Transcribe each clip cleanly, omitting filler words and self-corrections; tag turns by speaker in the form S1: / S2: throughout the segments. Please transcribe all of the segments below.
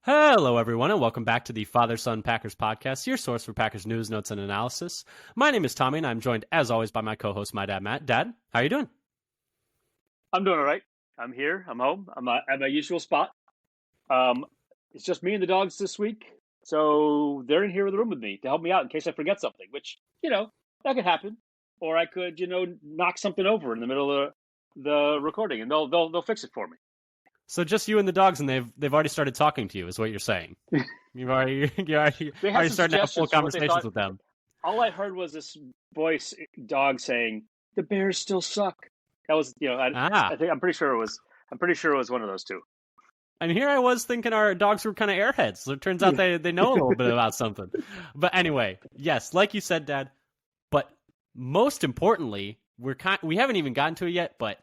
S1: Hello, everyone, and welcome back to the Father-Son Packers podcast, your source for Packers news, notes, and analysis. My name is Tommy, and I'm joined, as always, by my co-host, my dad, Matt. Dad, how are you doing?
S2: I'm doing all right. I'm here. I'm home. I'm at my usual spot. It's just me and the dogs this week, so they're in here in the room with me to help me out in case I forget something, which, that could happen. Or I could, knock something over in the middle of the recording, and they'll fix it for me.
S1: So just you and the dogs, and they've already started talking to you, is what you're saying. You're already starting to have full conversations with them.
S2: All I heard was this voice dog saying, "The Bears still suck." That was, I'm pretty sure it was one of those two.
S1: And here I was thinking our dogs were kind of airheads. So it turns out they know a little bit about something. But anyway, yes, like you said, Dad. But most importantly, we haven't even gotten to it yet, but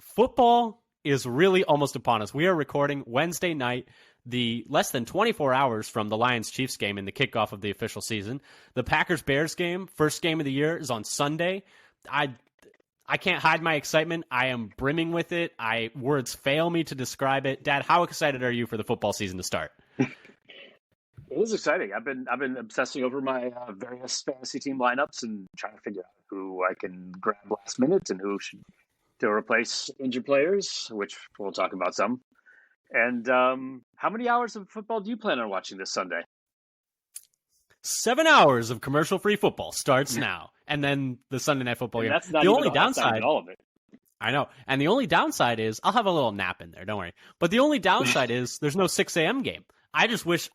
S1: football is really almost upon us. We are recording Wednesday night, the less than 24 hours from the Lions-Chiefs game and the kickoff of the official season. The Packers-Bears game, first game of the year, is on Sunday. I can't hide my excitement. I am brimming with it. Words fail me to describe it. Dad, how excited are you for the football season to start?
S2: It is exciting. I've been obsessing over my various fantasy team lineups and trying to figure out who I can grab last minute and who should to replace injured players, which we'll talk about some. And how many hours of football do you plan on watching this Sunday?
S1: 7 hours of commercial-free football starts now, and then the Sunday Night Football game.
S2: That's not the only downside. All of it.
S1: I know, and the only downside is I'll have a little nap in there. Don't worry. But the only downside is there's no 6 a.m. game. I just wish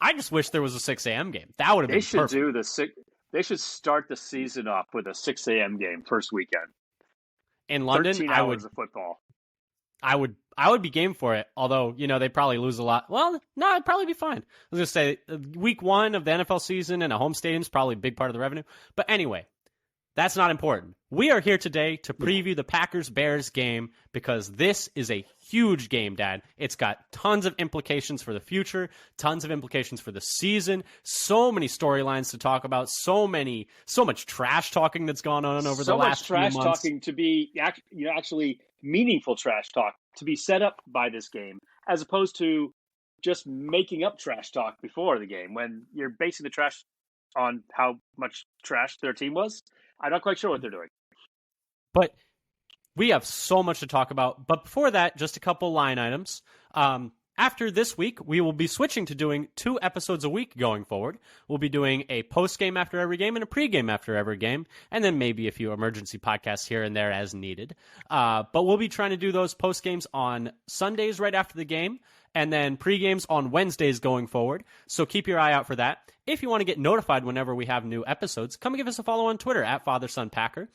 S1: there was a 6 a.m. game. That would have been perfect.
S2: They should start the season off with a 6 a.m. game first weekend.
S1: In London,
S2: 13 hours of football.
S1: I would be game for it, although, they'd probably lose a lot. Well, no, it'd probably be fine. I was going to say, week 1 of the NFL season and a home stadium is probably a big part of the revenue. But anyway, that's not important. We are here today to preview the Packers-Bears game because this is a huge game, Dad. It's got tons of implications for the future, tons of implications for the season, so many storylines to talk about, so much trash talking that's gone on over the last few months.
S2: So much trash talking to be actually meaningful trash talk to be set up by this game, as opposed to just making up trash talk before the game when you're basing the trash on how much trash their team was. I'm not quite sure what they're doing.
S1: But we have so much to talk about. But before that, just a couple line items. After this week, we will be switching to doing 2 episodes a week going forward. We'll be doing a post-game after every game and a pre-game after every game, and then maybe a few emergency podcasts here and there as needed. But we'll be trying to do those post-games on Sundays right after the game, and then pre-games on Wednesdays going forward. So keep your eye out for that. If you want to get notified whenever we have new episodes, come and give us a follow on Twitter at FatherSonPacker.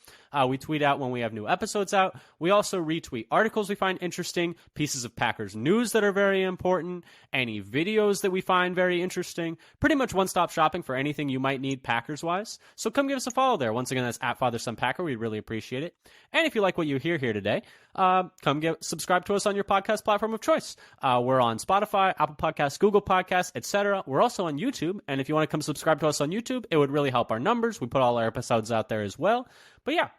S1: We tweet out when we have new episodes out. We also retweet articles we find interesting, pieces of Packers news that are very important, any videos that we find very interesting. Pretty much one-stop shopping for anything you might need Packers-wise. So come give us a follow there. Once again, that's at FatherSonPacker. We'd really appreciate it. And if you like what you hear here today, subscribe to us on your podcast platform of choice. We're on Spotify, Apple Podcasts, Google Podcasts, etc. We're also on YouTube, and if you want to come subscribe to us on YouTube, it would really help our numbers. We put all our episodes out there as well. But yeah,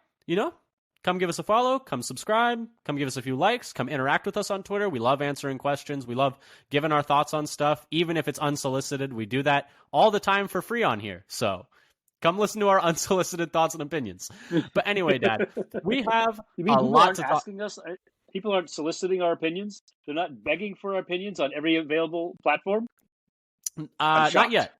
S1: come give us a follow, come subscribe, come give us a few likes, come interact with us on Twitter. We love answering questions. We love giving our thoughts on stuff, even if it's unsolicited. We do that all the time for free on here. So come listen to our unsolicited thoughts and opinions. But anyway, Dad, we have a lot to talk.
S2: People aren't soliciting our opinions? They're not begging for our opinions on every available platform?
S1: Not yet.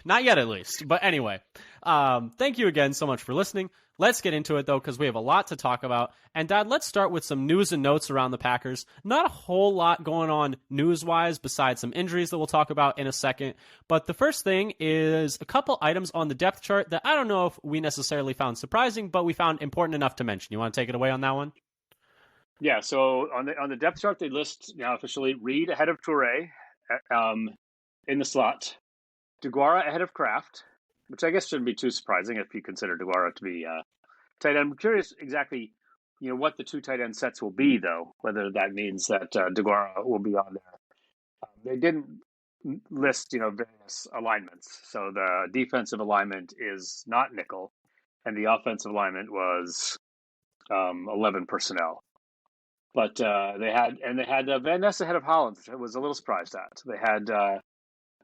S1: Not yet, at least. But anyway, thank you again so much for listening. Let's get into it, though, because we have a lot to talk about. And, Dad, let's start with some news and notes around the Packers. Not a whole lot going on news-wise besides some injuries that we'll talk about in a second. But the first thing is a couple items on the depth chart that I don't know if we necessarily found surprising, but we found important enough to mention. You want to take it away on that one?
S2: Yeah, so on the depth chart, they list now officially Reed ahead of Toure in the slot. DeGuara ahead of Kraft, which I guess shouldn't be too surprising if you consider DeGuara to be tight end. I'm curious exactly, what the 2 tight end sets will be, though, whether that means that DeGuara will be on there. They didn't list, various alignments. So the defensive alignment is not nickel, and the offensive alignment was 11 personnel. But they had Van Ness ahead of Hollins, which I was a little surprised at. They had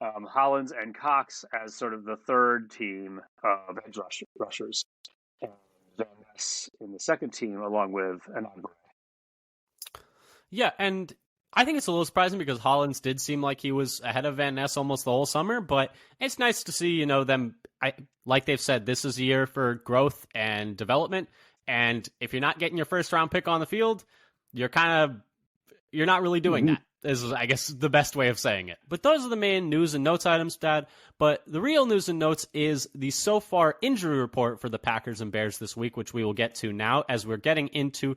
S2: Hollins and Cox as sort of the third team of edge rushers, and Van Ness in the second team along with Anand Gray.
S1: Yeah, and I think it's a little surprising because Hollins did seem like he was ahead of Van Ness almost the whole summer, but it's nice to see, them. Like they've said, this is a year for growth and development, and if you're not getting your first round pick on the field, you're not really doing that. Is, I guess, the best way of saying it. But those are the main news and notes items, Dad. But the real news and notes is the so far injury report for the Packers and Bears this week, which we will get to now as we're getting into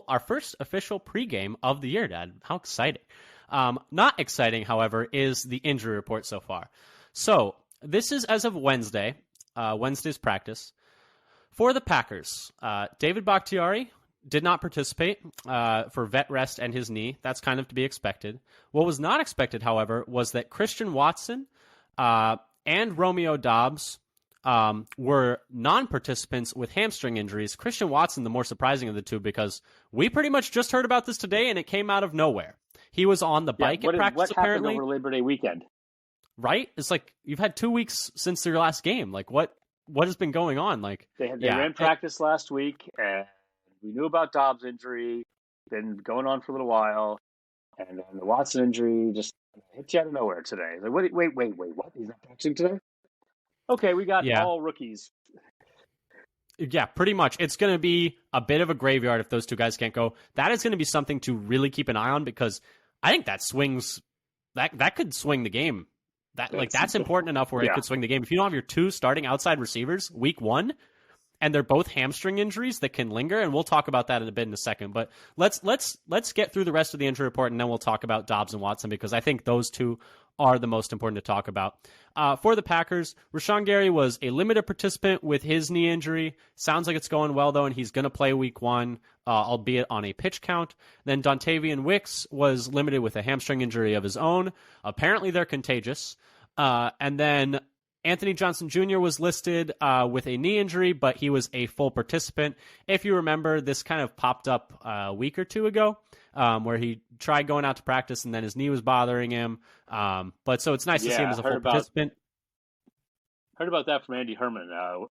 S1: our first official pregame of the year, Dad. How exciting. Not exciting, however, is the injury report so far. So this is as of Wednesday's practice. For the Packers, David Bakhtiari did not participate for vet rest and his knee. That's kind of to be expected. What was not expected, however, was that Christian Watson and Romeo Doubs were non-participants with hamstring injuries. Christian Watson, the more surprising of the two, because we pretty much just heard about this today, and it came out of nowhere. He was on the bike at practice, apparently.
S2: What happened over Labor Day weekend?
S1: Right? It's like you've had 2 weeks since your last game. Like, what has been going on? Like
S2: they ran practice last week, and we knew about Dobbs' injury, been going on for a little while, and then the Watson injury just hit you out of nowhere today. Like, wait, what? He's not practicing today? Okay, we got all rookies.
S1: Yeah, pretty much. It's going to be a bit of a graveyard if those two guys can't go. That is going to be something to really keep an eye on because I think that could swing the game. That's important enough where it could swing the game. If you don't have your two starting outside receivers week one, and they're both hamstring injuries that can linger, and we'll talk about that in a second. But let's get through the rest of the injury report, and then we'll talk about Dobbs and Watson because I think those two are the most important to talk about. For the Packers, Rashawn Gary was a limited participant with his knee injury. Sounds like it's going well, though, and he's going to play week one, albeit on a pitch count. Then Dontavian Wicks was limited with a hamstring injury of his own. Apparently, they're contagious. And then Anthony Johnson Jr. was listed with a knee injury, but he was a full participant. If you remember, this kind of popped up a week or two ago where he tried going out to practice and then his knee was bothering him. But so it's nice to see him as a full participant.
S2: Heard about that from Andy Herman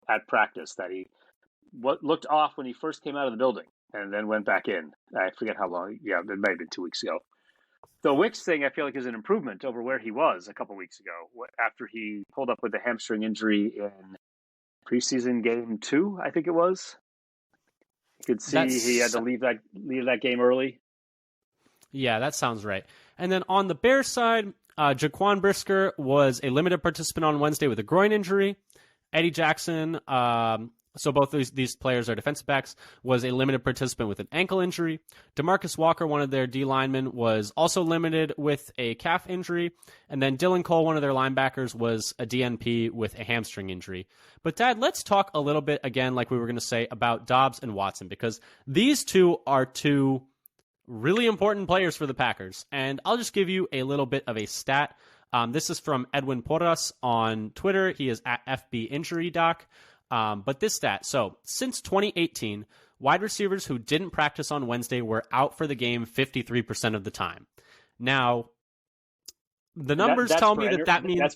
S2: at practice, that he looked off when he first came out of the building and then went back in. I forget how long. Yeah, it might have been 2 weeks ago. The Wicks thing, I feel like, is an improvement over where he was a couple weeks ago after he pulled up with a hamstring injury in preseason game 2, I think it was. You could see he had to leave that game early.
S1: Yeah, that sounds right. And then on the Bears side, Jaquan Brisker was a limited participant on Wednesday with a groin injury. Eddie Jackson, so both these players are defensive backs, was a limited participant with an ankle injury. DeMarcus Walker, one of their D linemen, was also limited with a calf injury. And then Dylan Cole, one of their linebackers, was a DNP with a hamstring injury. But Dad, let's talk a little bit again, like we were going to say, about Dobbs and Watson, because these two are two really important players for the Packers. And I'll just give you a little bit of a stat. This is from Edwin Porras on Twitter. He is at FB Injury Doc. But this stat, so since 2018, wide receivers who didn't practice on Wednesday were out for the game 53% of the time. Now, the numbers tell me that means...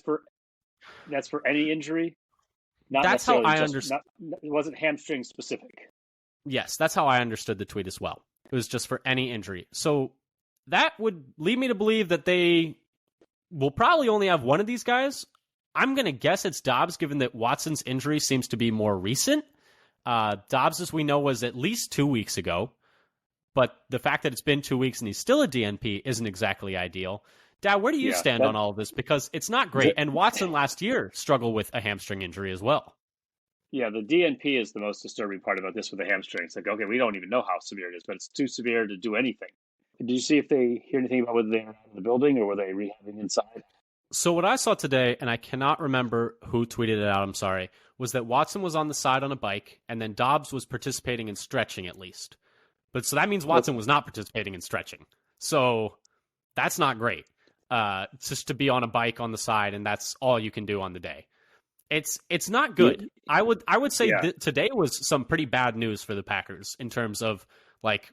S2: That's for any injury?
S1: That's how I understand.
S2: It wasn't hamstring specific.
S1: Yes, that's how I understood the tweet as well. It was just for any injury. So that would lead me to believe that they will probably only have one of these guys. I'm going to guess it's Dobbs, given that Watson's injury seems to be more recent. Dobbs, as we know, was at least 2 weeks ago. But the fact that it's been 2 weeks and he's still a DNP isn't exactly ideal. Dad, where do you stand on all of this? Because it's not great. And Watson last year struggled with a hamstring injury as well.
S2: Yeah, the DNP is the most disturbing part about this with the hamstring. It's like, okay, we don't even know how severe it is, but it's too severe to do anything. Did you see if they hear anything about whether they were out of the building or were they rehabbing inside?
S1: So what I saw today, and I cannot remember who tweeted it out, I'm sorry, was that Watson was on the side on a bike, and then Dobbs was participating in stretching at least. But so that means Watson was not participating in stretching. So that's not great. Just to be on a bike on the side, and that's all you can do on the day. It's not good. I would say that today was some pretty bad news for the Packers in terms of like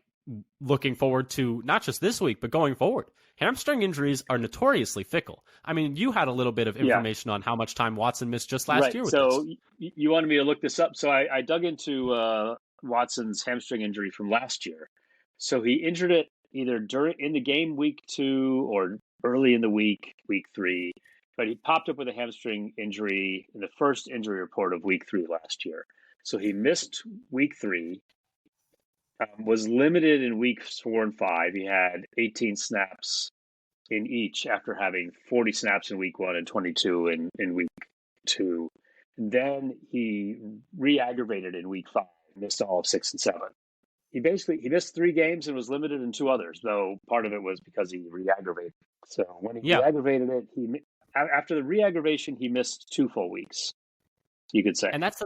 S1: looking forward to not just this week, but going forward. Hamstring injuries are notoriously fickle. I mean, you had a little bit of information on how much time Watson missed just last year with
S2: so
S1: this.
S2: You wanted me to look this up. So I dug into Watson's hamstring injury from last year. So he injured it either in the game week 2 or early in the week 3. But he popped up with a hamstring injury in the first injury report of week 3 last year. So he missed week 3, was limited in weeks 4 and 5. He had 18 snaps in each after having 40 snaps in week 1 and 22 in week 2. And then he re-aggravated in week 5, missed all of 6 and 7. He missed 3 games and was limited in 2 others, though part of it was because he re-aggravated. So when he re-aggravated it, after the re-aggravation, he missed 2 full weeks, you could say.
S1: And that's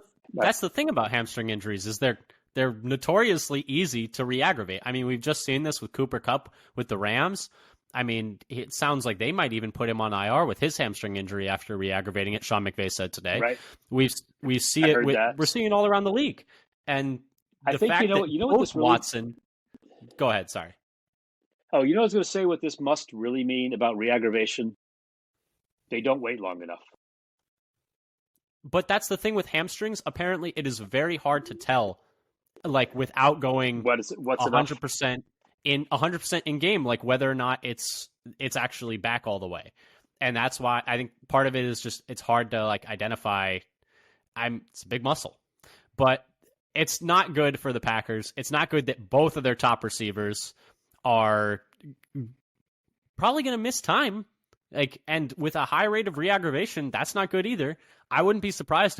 S1: the thing about hamstring injuries is they're notoriously easy to re-aggravate. I mean, we've just seen this with Cooper Kupp with the Rams. I mean, it sounds like they might even put him on IR with his hamstring injury after re-aggravating it. Sean McVay said today.
S2: Right.
S1: We see it. We're seeing it all around the league, and
S2: I think
S1: fact
S2: you know what this really...
S1: Watson. Go ahead. Sorry.
S2: Oh, you know what I was going to say. What this must really mean about re-aggravation? They don't wait long enough.
S1: But that's the thing with hamstrings. Apparently, it is very hard to tell, like without going
S2: what's
S1: 100%. In 100% in game, like whether or not it's actually back all the way. And that's why I think part of it is just it's hard to like identify. It's a big muscle, but it's not good for the Packers. It's not good that both of their top receivers are probably going to miss time. And with a high rate of re-aggravation, that's not good either. I wouldn't be surprised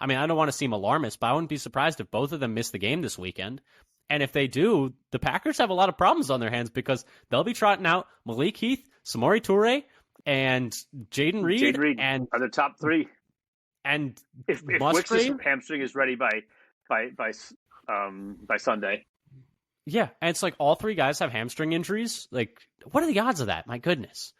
S1: I don't want to seem alarmist, but I wouldn't be surprised if both of them miss the game this weekend. And if they do, the Packers have a lot of problems on their hands because they'll be trotting out Malik Heath, Samori Toure, and Jaden Reed. And
S2: are the top 3. And if Wick's hamstring is ready by Sunday.
S1: Yeah, and it's like all 3 guys have hamstring injuries. Like, what are the odds of that? My goodness.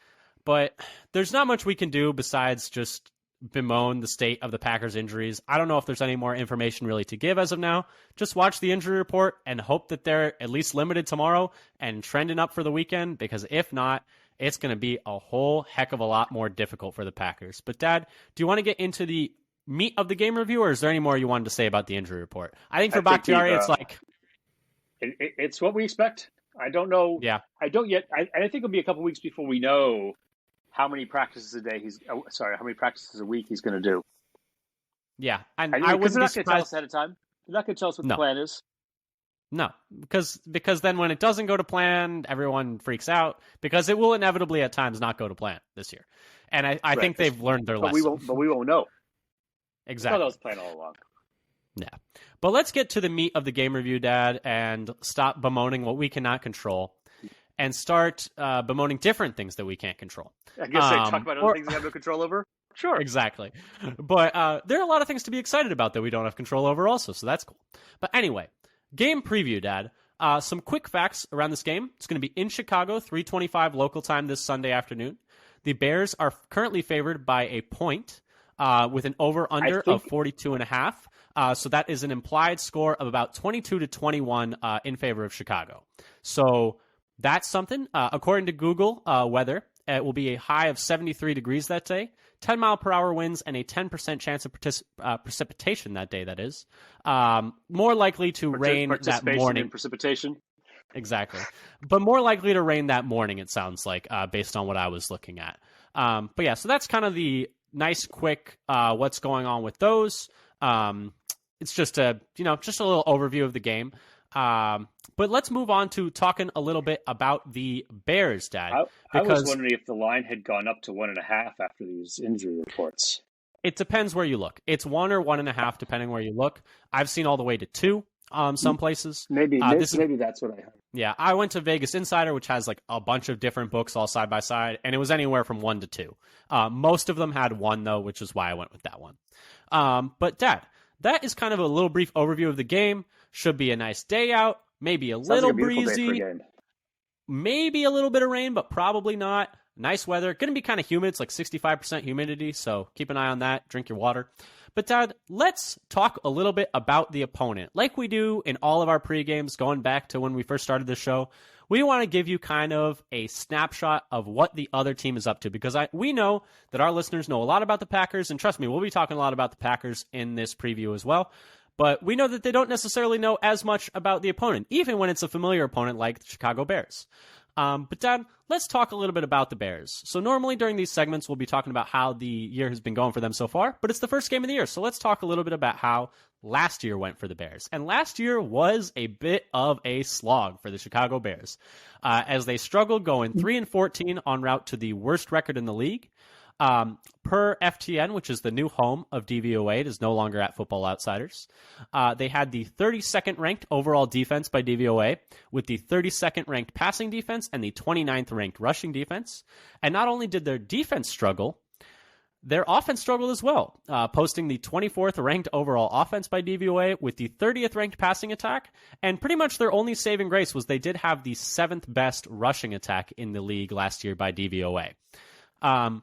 S1: But there's not much we can do besides just bemoan the state of the Packers' injuries. I don't know if there's any more information really to give as of now. Just watch the injury report and hope that they're at least limited tomorrow and trending up for the weekend, because if not, it's going to be a whole heck of a lot more difficult for the Packers. But Dad, do you want to get into the meat of the game review, or is there any more you wanted to say about the injury report? I think for Bakhtiari, it's like...
S2: It's what we expect. I don't know.
S1: Yeah.
S2: I don't yet. I think it'll be a couple weeks before we know how many practices how many practices a week he's going to do.
S1: Yeah, and I wouldn't be surprised.
S2: They're not going to tell us ahead of time. They're not going to tell us what the plan is.
S1: No, because then when it doesn't go to plan, everyone freaks out because it will inevitably at times not go to plan this year. And I think they've learned their lesson.
S2: But we won't know.
S1: Exactly.
S2: That was planned all along.
S1: Yeah. But let's get to the meat of the game review, Dad, and stop bemoaning what we cannot control and start bemoaning different things that we can't control.
S2: I guess they talk about other things we have no control over. Sure.
S1: Exactly. But there are a lot of things to be excited about that we don't have control over also, so that's cool. But anyway, game preview, Dad. Some quick facts around this game. It's going to be in Chicago, 3:25 local time this Sunday afternoon. The Bears are currently favored by a point with an over-under of 42.5. So that is an implied score of about 22-21 in favor of Chicago. So that's something. According to Google weather, it will be a high of 73 degrees that day, 10-mile-per-hour winds, and a 10% chance of precipitation that day, that is. More likely to rain that morning.
S2: In precipitation.
S1: Exactly. But more likely to rain that morning, it sounds like, based on what I was looking at. But yeah, so that's kind of the nice, quick what's going on with those. It's just a little overview of the game. But let's move on to talking a little bit about the Bears, Dad.
S2: I was wondering if the line had gone up to 1.5 after these injury reports.
S1: It depends where you look. It's 1 or 1.5, depending where you look. I've seen all the way to 2 some places.
S2: Maybe that's what I heard.
S1: Yeah, I went to Vegas Insider, which has like a bunch of different books all side by side, and it was anywhere from 1 to 2. Most of them had 1, though, which is why I went with that one. But, Dad, that is kind of a little brief overview of the game. Should be a nice day out. Maybe a little breezy. Maybe a little bit of rain, but probably not. Nice weather. Going to be kind of humid. It's like 65% humidity, so keep an eye on that. Drink your water. But Dad, let's talk a little bit about the opponent. Like we do in all of our pre-games going back to when we first started the show, we want to give you kind of a snapshot of what the other team is up to, because we know that our listeners know a lot about the Packers, and trust me, we'll be talking a lot about the Packers in this preview as well. But we know that they don't necessarily know as much about the opponent, even when it's a familiar opponent like the Chicago Bears. But Dad, let's talk a little bit about the Bears. So normally during these segments, we'll be talking about how the year has been going for them so far, but it's the first game of the year. So let's talk a little bit about how last year went for the Bears. And last year was a bit of a slog for the Chicago Bears, as they struggled going 3-14 en route to the worst record in the league. Per FTN, which is the new home of DVOA, it is no longer at Football Outsiders. They had the 32nd ranked overall defense by DVOA, with the 32nd ranked passing defense and the 29th ranked rushing defense. And not only did their defense struggle, their offense struggled as well, posting the 24th ranked overall offense by DVOA with the 30th ranked passing attack. And pretty much their only saving grace was they did have the 7th best rushing attack in the league last year by DVOA.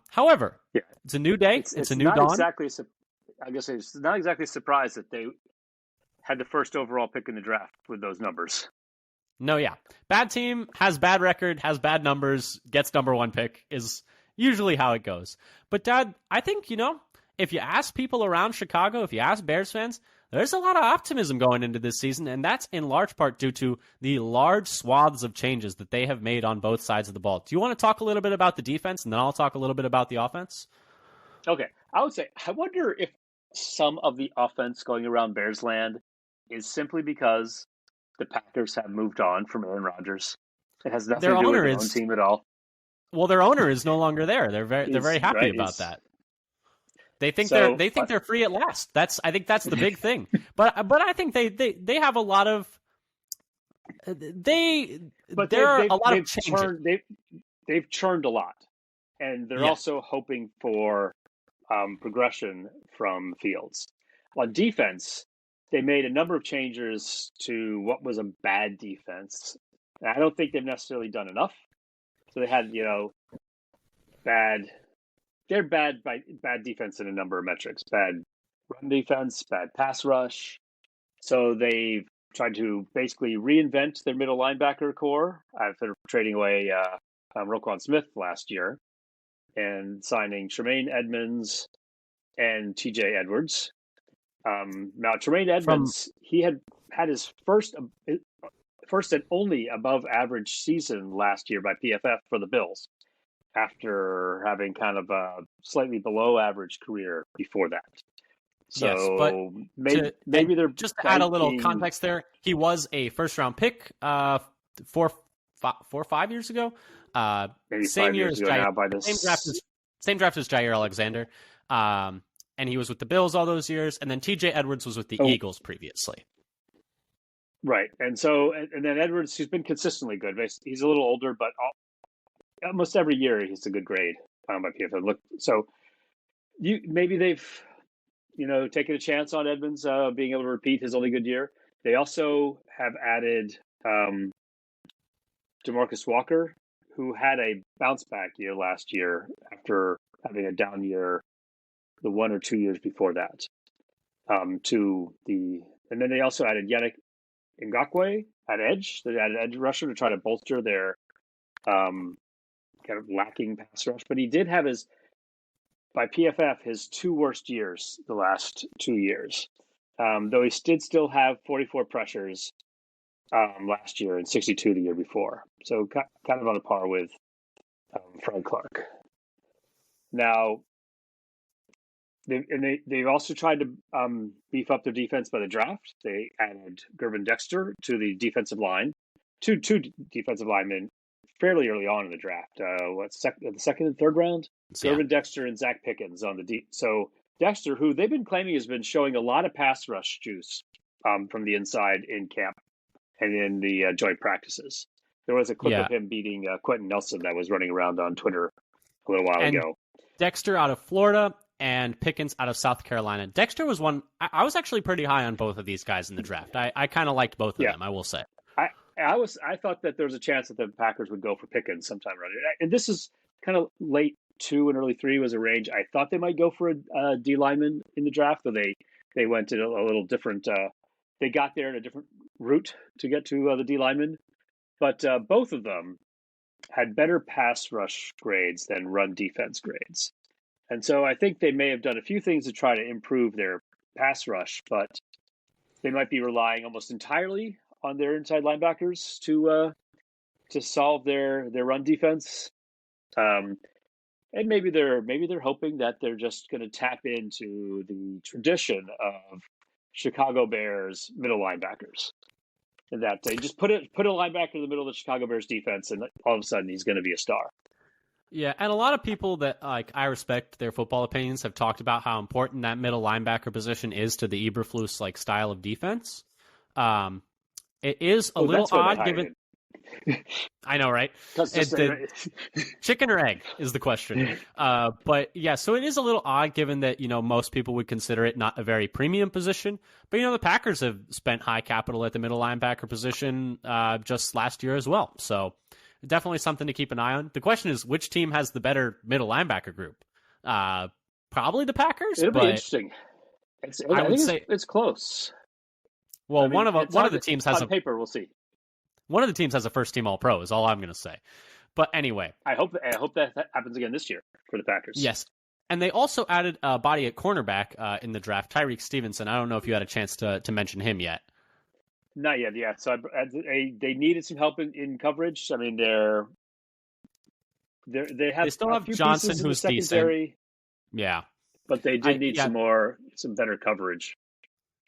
S1: However, it's a new day. It's a new dawn.
S2: I guess it's not exactly surprised that they had the first overall pick in the draft with those numbers.
S1: No, yeah. Bad team, has bad record, has bad numbers, gets number one pick is usually how it goes. But Dad, I think, if you ask people around Chicago, if you ask Bears fans, there's a lot of optimism going into this season, and that's in large part due to the large swaths of changes that they have made on both sides of the ball. Do you want to talk a little bit about the defense, and then I'll talk a little bit about the offense?
S2: Okay. I would say, I wonder if some of the offense going around Bears land is simply because the Packers have moved on from Aaron Rodgers. It has nothing to do with their own team at all.
S1: Well, their owner is no longer there. They're very happy about that. They think they're free at last. I think that's the big thing. But I think they have a lot of there are a lot of changes.
S2: They've churned a lot, and they're also hoping for progression from Fields. On defense, they made a number of changes to what was a bad defense. And I don't think they've necessarily done enough. So they had They're bad defense in a number of metrics. Bad run defense, bad pass rush. So they've tried to basically reinvent their middle linebacker core after trading away Roquan Smith last year and signing Tremaine Edmonds and TJ Edwards. Now, Tremaine Edmonds, he had his first and only above average season last year by PFF for the Bills, after having kind of a slightly below average career before that. So
S1: yes, but
S2: maybe they're
S1: just to add a little context there. He was a first round pick 4 or 5 years ago.
S2: Maybe
S1: same
S2: 5
S1: year
S2: years
S1: as
S2: ago
S1: Jair,
S2: now by this.
S1: same draft as Jair Alexander. And he was with the Bills all those years, and then TJ Edwards was with the Eagles previously.
S2: Right. And then Edwards, who's been consistently good. He's a little older, but almost every year he's a good grade by PFF. Look, so maybe they've taken a chance on Edmonds being able to repeat his only good year. They also have added DeMarcus Walker, who had a bounce back year last year after having a down year the 1 or 2 years before that. And then they also added Yannick Ngakoue at edge. They added edge rusher to try to bolster their kind of lacking pass rush. But he did have by PFF, his 2 worst years the last 2 years. Though he did still have 44 pressures last year and 62 the year before. So kind of on a par with Frank Clark. Now, they've also tried to beef up their defense by the draft. They added Gervin Dexter to the defensive line, two defensive linemen fairly early on in the draft. The second and third round? Yeah. Gervin Dexter and Zach Pickens on the deep. So Dexter, who they've been claiming has been showing a lot of pass rush juice from the inside in camp and in the joint practices. There was a clip of him beating Quentin Nelson that was running around on Twitter a little while ago.
S1: Dexter out of Florida and Pickens out of South Carolina. Dexter was one I was actually pretty high on both of these guys in the draft. I kind of liked both of them, I will say.
S2: I thought that there was a chance that the Packers would go for Pickens sometime around it. And this is kind of late 2 and early 3 was a range. I thought they might go for a D lineman in the draft, but they went to a little different. They got there in a different route to get to the D lineman. But both of them had better pass rush grades than run defense grades. And so I think they may have done a few things to try to improve their pass rush, but they might be relying almost entirely on their inside linebackers to solve their run defense. And maybe they're hoping that they're just going to tap into the tradition of Chicago Bears middle linebackers, and that they just put a linebacker in the middle of the Chicago Bears defense, and all of a sudden he's going to be a star.
S1: Yeah, and a lot of people that I respect their football opinions have talked about how important that middle linebacker position is to the Eberflus style of defense. It is a little odd given. I know, right? Chicken or egg is the question. But yeah, so it is a little odd given that most people would consider it not a very premium position. But the Packers have spent high capital at the middle linebacker position just last year as well. So definitely something to keep an eye on. The question is, which team has the better middle linebacker group? Probably the Packers.
S2: It'll be interesting. I would say it's close.
S1: Well, one of the teams has
S2: on paper. We'll see.
S1: One of the teams has a first-team All-Pro. Is all I'm going to say. But anyway,
S2: I hope that happens again this year for the Packers.
S1: Yes, and they also added a body at cornerback in the draft, Tyreek Stevenson. I don't know if you had a chance to mention him yet.
S2: Not yet. Yeah. So they needed some help in coverage. I mean, they still have
S1: Johnson, who's
S2: secondary.
S1: Decent. Yeah,
S2: but they did need some better coverage.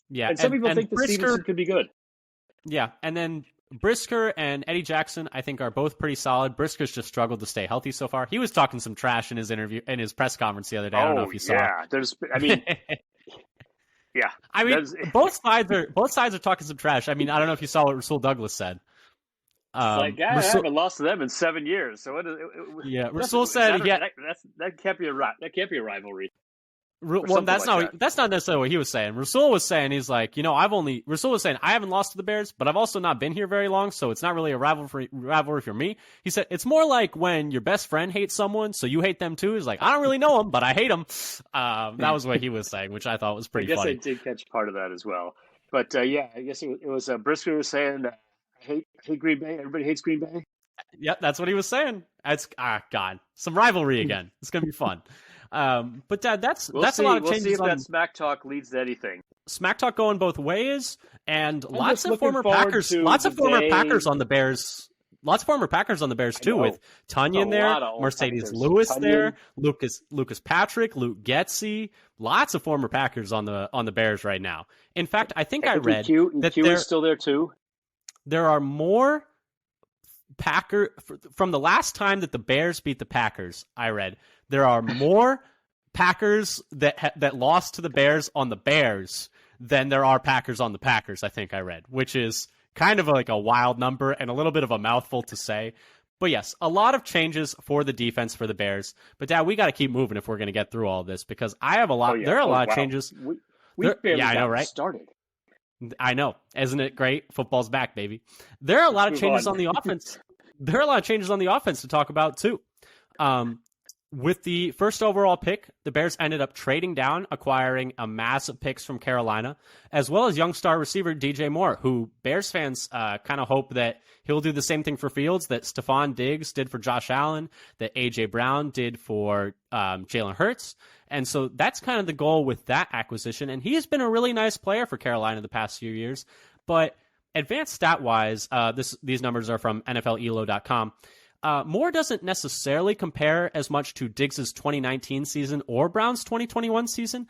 S1: Yeah,
S2: and some people think that Stevenson could be good.
S1: Yeah, and then Brisker and Eddie Jackson, I think, are both pretty solid. Brisker's just struggled to stay healthy so far. He was talking some trash in his press conference the other day. I don't know if you saw.
S2: Yeah,
S1: both sides are talking some trash. I mean, I don't know if you saw what Rasul Douglas said.
S2: I haven't lost to them in 7 years. So
S1: Rasul said
S2: that can't be a rivalry.
S1: Well, that's not necessarily what he was saying. Rasul was saying Rasul was saying I haven't lost to the Bears, but I've also not been here very long, so it's not really a rivalry for me. He said it's more like when your best friend hates someone, so you hate them too. He's like, I don't really know him, but I hate him. That was what he was saying, which I thought was pretty funny.
S2: I did catch part of that as well. But I guess it was Brisker was saying, I hate Green Bay. Everybody hates Green Bay.
S1: Yep, that's what he was saying. It's God, some rivalry again. It's gonna be fun. But Dad, that's a lot of changes.
S2: We'll see if that smack talk leads to anything.
S1: Smack talk going both ways, and lots of former Packers on the Bears. Lots of former Packers on the Bears too, with Tunyon there, Mercedes Lewis there, Lucas Patrick, Luke Getsy. Lots of former Packers on the Bears right now. In fact, I think I read that
S2: EQ is still there too.
S1: There are more from the last time that the Bears beat the Packers. I read there are more Packers that lost to the Bears on the Bears than there are Packers on the Packers. I think I read, which is kind of like a wild number and a little bit of a mouthful to say. But yes, a lot of changes for the defense for the Bears. But Dad, we got to keep moving if we're going to get through all this because I have a lot. There are a lot of changes.
S2: We barely got started.
S1: I know. Isn't it great? Football's back, baby. There are a lot of changes on the offense. There are a lot of changes on the offense to talk about, too. With the first overall pick, the Bears ended up trading down, acquiring a mass of picks from Carolina, as well as young star receiver DJ Moore, who Bears fans kind of hope that he'll do the same thing for Fields that Stephon Diggs did for Josh Allen, that A.J. Brown did for Jalen Hurts. And so that's kind of the goal with that acquisition. And he has been a really nice player for Carolina the past few years. But advanced stat-wise, these numbers are from NFLELO.com. Moore doesn't necessarily compare as much to Diggs' 2019 season or Brown's 2021 season.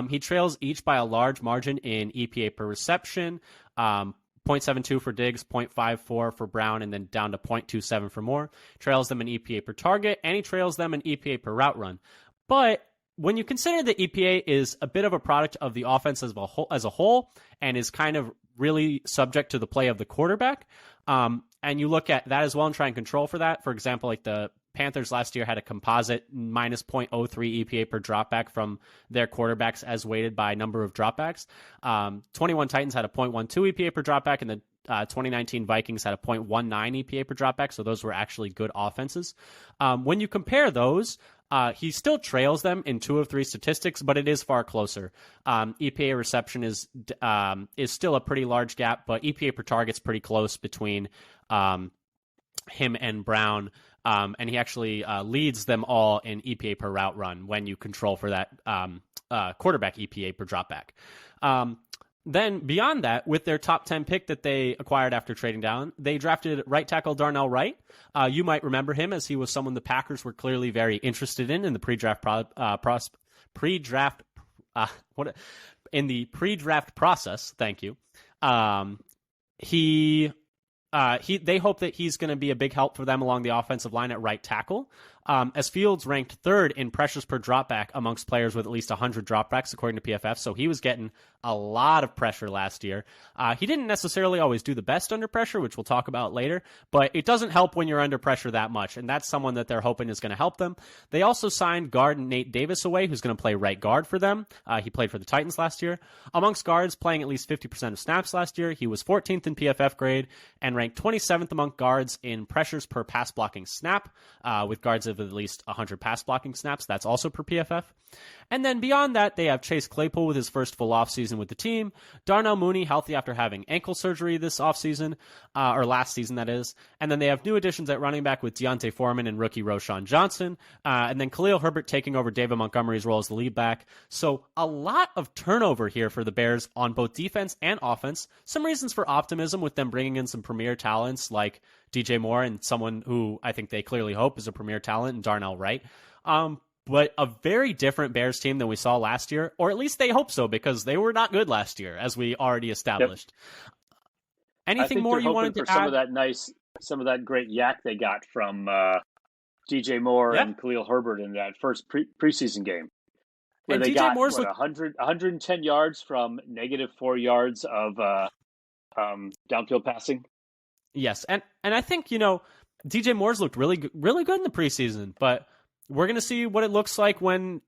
S1: He trails each by a large margin in EPA per reception, 0.72 for Diggs, 0.54 for Brown, and then down to 0.27 for Moore. Trails them in EPA per target, and he trails them in EPA per route run. But when you consider that EPA is a bit of a product of the offense as a whole and is kind of really subject to the play of the quarterback, and you look at that as well and try and control for that. For example, like the Panthers last year had a composite minus 0.03 EPA per dropback from their quarterbacks as weighted by number of dropbacks. 21 Titans had a 0.12 EPA per dropback, and the 2019 Vikings had a 0.19 EPA per dropback, so those were actually good offenses. When you compare those, He still trails them in 2 of 3 statistics, but it is far closer. EPA reception is still a pretty large gap, but EPA per target's pretty close between him and Brown. And he actually leads them all in EPA per route run when you control for that quarterback EPA per dropback. Then beyond that, with their top 10 pick that they acquired after trading down, they drafted right tackle Darnell Wright. You might remember him as he was someone the Packers were clearly very interested in the pre-draft process. Thank you. They hope that he's going to be a big help for them along the offensive line at right tackle. As Fields ranked 3rd in pressures per dropback amongst players with at least 100 dropbacks, according to PFF. So he was getting a lot of pressure last year. He didn't necessarily always do the best under pressure, which we'll talk about later, but it doesn't help when you're under pressure that much, and that's someone that they're hoping is going to help them. They also signed guard Nate Davis away, who's going to play right guard for them. He played for the Titans last year. Amongst guards playing at least 50% of snaps last year, he was 14th in PFF grade and ranked 27th among guards in pressures per pass blocking snap, with guards of at least 100 pass blocking snaps. That's also per PFF. And then beyond that, they have Chase Claypool with his first full offseason with the team, Darnell Mooney healthy after having ankle surgery this offseason, or last season, that is. And then they have new additions at running back with Deontay Foreman and rookie Roshan Johnson, and then Khalil Herbert taking over David Montgomery's role as the lead back. So a lot of turnover here for the Bears on both defense and offense. Some reasons for optimism with them bringing in some premier talents like DJ Moore and someone who I think they clearly hope is a premier talent in Darnell Wright. But a very different Bears team than we saw last year, or at least they hope so, because they were not good last year, as we already established. Yep. Anything more you wanted to add?
S2: Some of that great yak they got from DJ Moore and Khalil Herbert in that first preseason game, where they got 110 yards from -4 yards of downfield passing.
S1: Yes, and I think DJ Moore's looked really good in the preseason, but we're going to see what it looks like when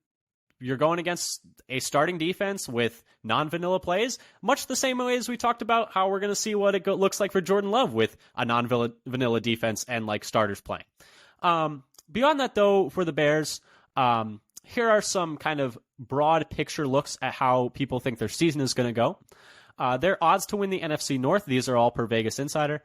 S1: you're going against a starting defense with non-vanilla plays, much the same way as we talked about how we're going to see what it looks like for Jordan Love with a non-vanilla defense and like starters playing. Beyond that, though, for the Bears, here are some kind of broad picture looks at how people think their season is going to go. Their odds to win the NFC North, these are all per Vegas Insider.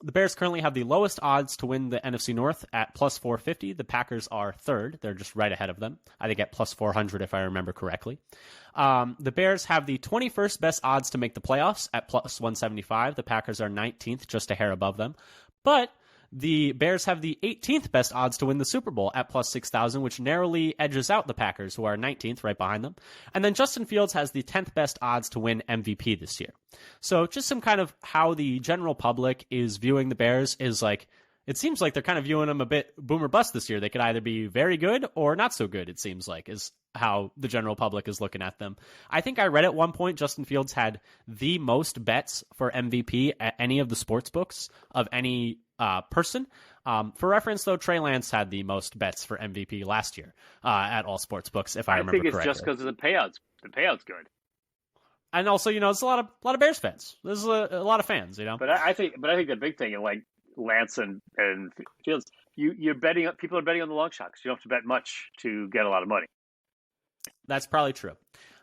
S1: The Bears currently have the lowest odds to win the NFC North at plus 450. The Packers are 3rd. They're just right ahead of them. I think at plus 400 if I remember correctly. The Bears have the 21st best odds to make the playoffs at plus 175. The Packers are 19th, just a hair above them. But the Bears have the 18th best odds to win the Super Bowl at plus 6,000, which narrowly edges out the Packers, who are 19th, right behind them. And then Justin Fields has the 10th best odds to win MVP this year. So just some kind of how the general public is viewing the Bears is like, it seems like they're kind of viewing them a bit boom or bust this year. They could either be very good or not so good, it seems like, is how the general public is looking at them. I think I read at one point Justin Fields had the most bets for MVP at any of the sports books of any person. For reference, though, Trey Lance had the most bets for MVP last year at all sports books, if I remember correctly.
S2: I think it's just because of the payouts. The payout's good.
S1: And also, it's a lot of Bears fans. There's a lot of fans,
S2: But I think the big thing, like Lance and Fields, you're betting. People are betting on the long shots. You don't have to bet much to get a lot of money.
S1: That's probably true.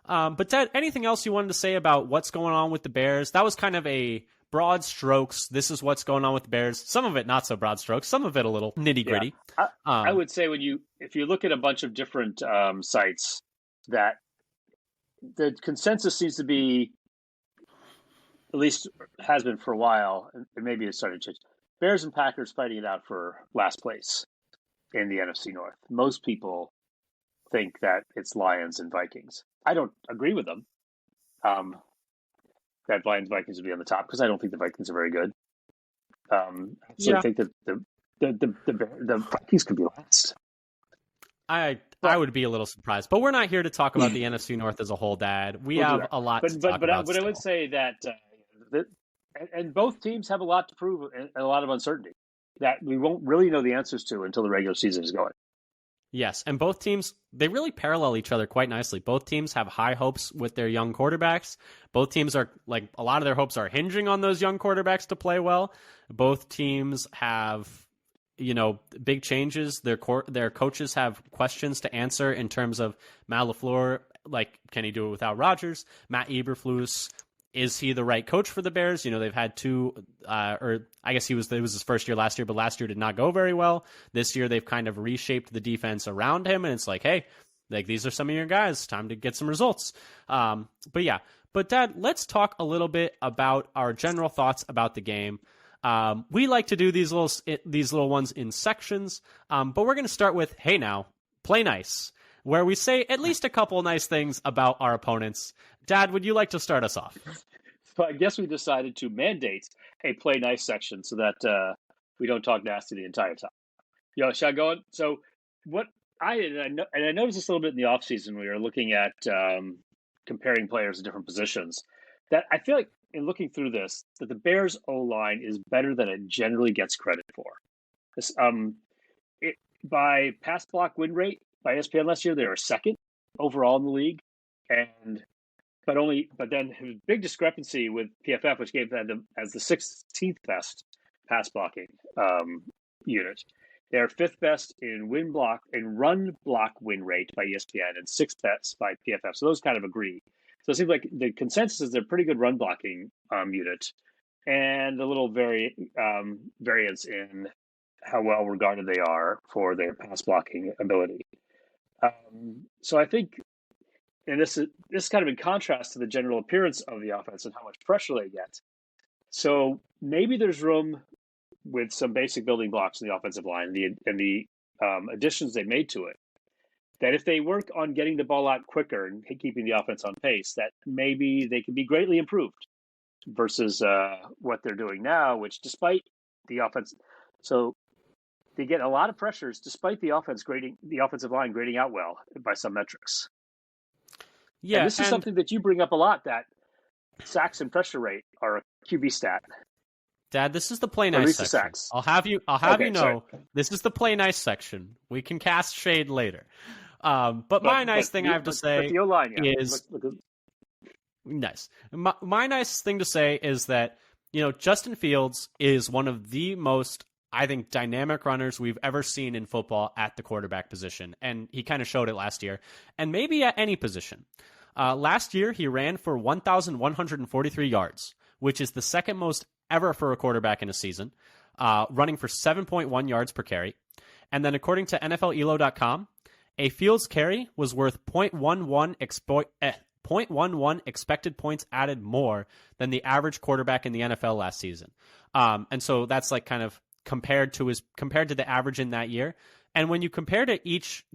S1: But Ted, anything else you wanted to say about what's going on with the Bears? That was kind of a broad strokes. This is what's going on with the Bears. Some of it not so broad strokes. Some of it a little nitty gritty.
S2: Yeah. I would say if you look at a bunch of different sites, that the consensus seems to be, at least has been for a while, and maybe it started to change. Bears and Packers fighting it out for last place in the NFC North. Most people think that it's Lions and Vikings. I don't agree with them. That Lions Vikings would be on the top because I don't think the Vikings are very good. I think that the Vikings could be last.
S1: I would be a little surprised, but we're not here to talk about the NFC North as a whole, Dad. We'll have a lot to talk about.
S2: But I would say that and both teams have a lot to prove and a lot of uncertainty that we won't really know the answers to until the regular season is going.
S1: Yes, and both teams, they really parallel each other quite nicely. Both teams have high hopes with their young quarterbacks. Both teams are, like, a lot of their hopes are hinging on those young quarterbacks to play well. Both teams have, big changes. Their coaches have questions to answer in terms of Matt LaFleur, like, can he do it without Rodgers? Matt Eberflus, is he the right coach for the Bears? They've had two, or I guess it was his first year last year, but last year did not go very well. This year they've kind of reshaped the defense around him, and it's like, hey, like, these are some of your guys. Time to get some results. But Dad, let's talk a little bit about our general thoughts about the game. We like to do these little ones in sections, but we're going to start with, hey, now, play nice, where we say at least a couple nice things about our opponents. Dad, would you like to start us off?
S2: So I guess we decided to mandate a play nice section so that we don't talk nasty the entire time. Shall I go on? So what I noticed this a little bit in the offseason, we were looking at comparing players in different positions, that I feel like in looking through this, that the Bears O-line is better than it generally gets credit for. This, by pass block win rate, by ESPN last year, they were second overall in the league, but then a big discrepancy with PFF, which gave them as the 16th best pass blocking unit. They're fifth best in run block win rate by ESPN, and sixth best by PFF. So those kind of agree. So it seems like the consensus is they're a pretty good run blocking unit, and a little variance in how well regarded they are for their pass blocking ability. So I think, and this is kind of in contrast to the general appearance of the offense and how much pressure they get. So maybe there's room with some basic building blocks in the offensive line and the additions they made to it, that if they work on getting the ball out quicker and keeping the offense on pace, that maybe they can be greatly improved versus what they're doing now, which despite the offense, so they get a lot of pressures despite the offensive line grading out well by some metrics. Yeah, and this is something that you bring up a lot, that sacks and pressure rate are a QB stat.
S1: Dad, this is the play nice section. I'll have you know, this is the play nice section. We can cast shade later. But my nice thing I have to say is nice. My nice thing to say is that, Justin Fields is one of the most, I think, dynamic runners we've ever seen in football at the quarterback position. And he kind of showed it last year, and maybe at any position. Last year, he ran for 1,143 yards, which is the second most ever for a quarterback in a season, running for 7.1 yards per carry. And then according to NFLELO.com, a Fields carry was worth 0.11 expected points added more than the average quarterback in the NFL last season. And so that's like kind of compared to the average in that year. And when you compare each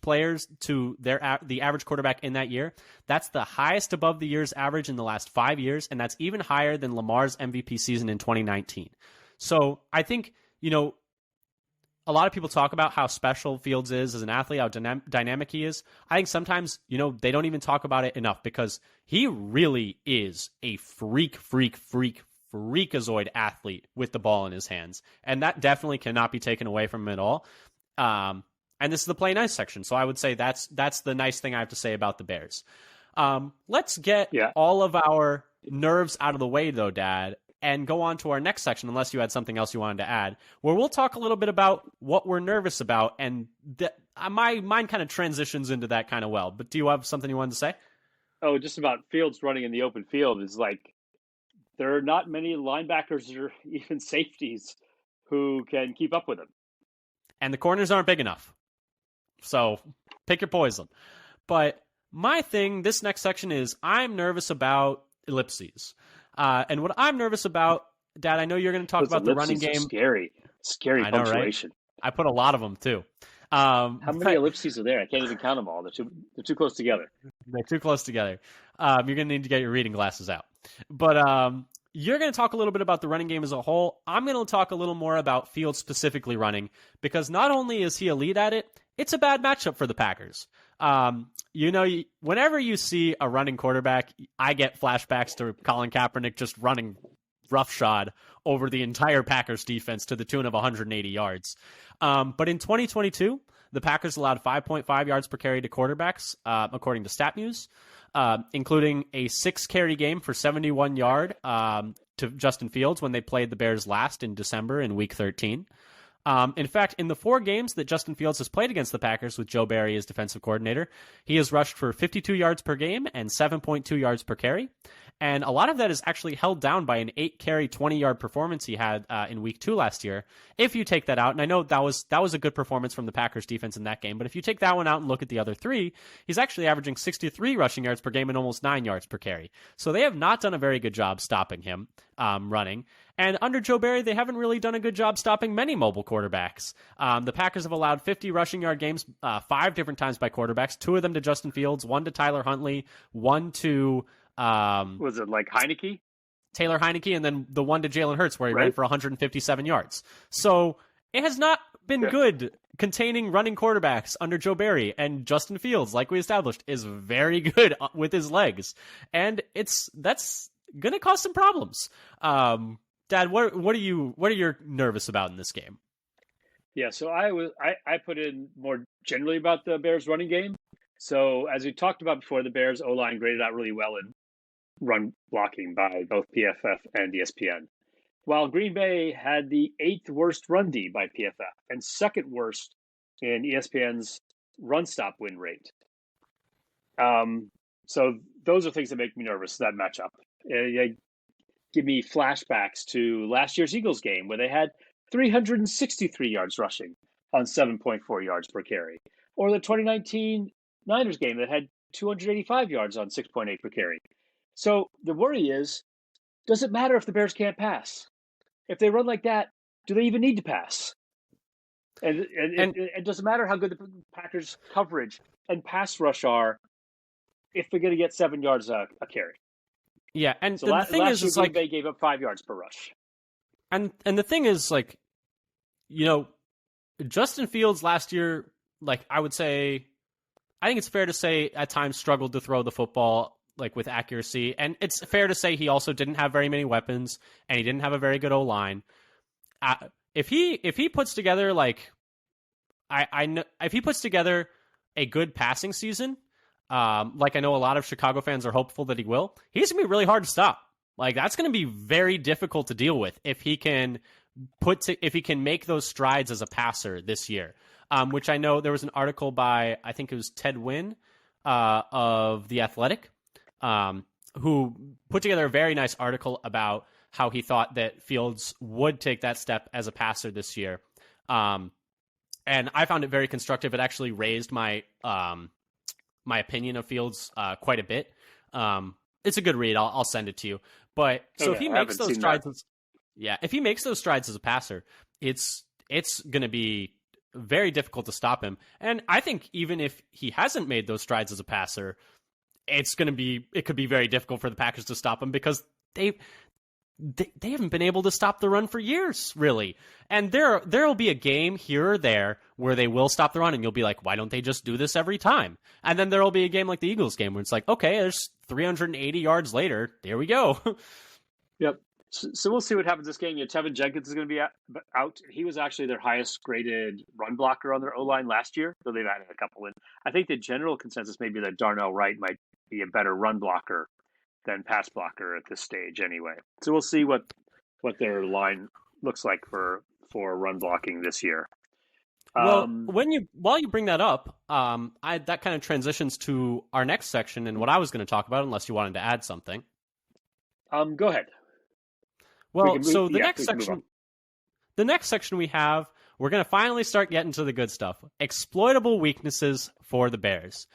S1: players to the average quarterback in that year, that's the highest above the year's average in the last 5 years, and that's even higher than Lamar's MVP season in 2019. So I think, a lot of people talk about how special Fields is as an athlete, how dynamic he is. I think sometimes, they don't even talk about it enough, because he really is a freakazoid athlete with the ball in his hands. And that definitely cannot be taken away from him at all. And this is the play nice section. So I would say that's the nice thing I have to say about the Bears. Let's get all of our nerves out of the way, though, Dad, and go on to our next section, unless you had something else you wanted to add, where we'll talk a little bit about what we're nervous about. And my mind kind of transitions into that kind of well. But do you have something you wanted to say?
S2: Oh, just about Fields running in the open field is like, there are not many linebackers or even safeties who can keep up with him.
S1: And the corners aren't big enough. So pick your poison. But my thing, this next section, is I'm nervous about ellipses. And what I'm nervous about, Dad, I know you're going to talk about the running game.
S2: Scary punctuation.
S1: Right? I put a lot of them, too.
S2: How many ellipses are there? I can't even count them all. They're too close together.
S1: They're too close together. You're going to need to get your reading glasses out. But you're going to talk a little bit about the running game as a whole. I'm going to talk a little more about Fields specifically running, because not only is he elite at it, it's a bad matchup for the Packers. Whenever you see a running quarterback, I get flashbacks to Colin Kaepernick just running roughshod over the entire Packers defense to the tune of 180 yards. But in 2022, the Packers allowed 5.5 yards per carry to quarterbacks, according to StatMuse, including a 6-carry game for 71 yard to Justin Fields when they played the Bears last in December in Week 13. In fact, in the 4 games that Justin Fields has played against the Packers with Joe Barry as defensive coordinator, he has rushed for 52 yards per game and 7.2 yards per carry. And a lot of that is actually held down by an 8-carry, 20-yard performance he had in Week 2 last year. If you take that out, and I know that was a good performance from the Packers defense in that game, but if you take that one out and look at the other 3, he's actually averaging 63 rushing yards per game and almost 9 yards per carry. So they have not done a very good job stopping him running. And under Joe Barry, they haven't really done a good job stopping many mobile quarterbacks. The Packers have allowed 50 rushing yard games 5 different times by quarterbacks, 2 of them to Justin Fields, 1 to Tyler Huntley, 1 to...
S2: was it like Heineke?
S1: Taylor Heineke, and then the 1 to Jalen Hurts where he ran for 157 yards. So it has not been good containing running quarterbacks under Joe Barry, and Justin Fields, like we established, is very good with his legs. And that's going to cause some problems. Dad, what are you nervous about in this game?
S2: Yeah, so I put in more generally about the Bears running game. So as we talked about before, the Bears O-line graded out really well in run blocking by both PFF and ESPN. While Green Bay had the 8th worst run D by PFF and 2nd worst in ESPN's run stop win rate. So those are things that make me nervous, that matchup. Give me flashbacks to last year's Eagles game where they had 363 yards rushing on 7.4 yards per carry. Or the 2019 Niners game that had 285 yards on 6.8 per carry. So the worry is, does it matter if the Bears can't pass? If they run like that, do they even need to pass? And it doesn't matter how good the Packers' coverage and pass rush are if they're going to get 7 yards a carry.
S1: Yeah, and
S2: so
S1: the thing is,
S2: Green Bay gave up 5 yards per rush.
S1: And the thing is, like, you know, Justin Fields last year, like, I think it's fair to say at times struggled to throw the football like with accuracy, and it's fair to say he also didn't have very many weapons, and he didn't have a very good O-line. If he puts together if he puts together a good passing season, like I know a lot of Chicago fans are hopeful that he will, he's gonna be really hard to stop. Like that's gonna be very difficult to deal with if he can make those strides as a passer this year. Which I know there was an article by, I think it was Ted Wynn of The Athletic, who put together a very nice article about how he thought that Fields would take that step as a passer this year. And I found it very constructive. It actually raised my my opinion of Fields quite a bit. It's a good read. I'll send it to you. But so if he makes those strides, if he makes those strides as a passer, it's going to be very difficult to stop him. And I think even if he hasn't made those strides as a passer, it could be very difficult for the Packers to stop him because they haven't been able to stop the run for years, really. And there'll be a game here or there where they will stop the run, and you'll be like, why don't they just do this every time? And then there'll be a game like the Eagles game where it's like, okay, there's 380 yards later. There we go.
S2: Yep. So we'll see what happens this game. Tevin Jenkins is going to be out. He was actually their highest graded run blocker on their O-line last year, so they've added a couple in. I think the general consensus may be that Darnell Wright might be a better run blocker than pass blocker at this stage anyway. So we'll see what their line looks like for run blocking this year.
S1: Well, while you bring that up, that kind of transitions to our next section and what I was going to talk about, unless you wanted to add something.
S2: Go ahead.
S1: Well, the next section we have, we're going to finally start getting to the good stuff. Exploitable weaknesses for the Bears.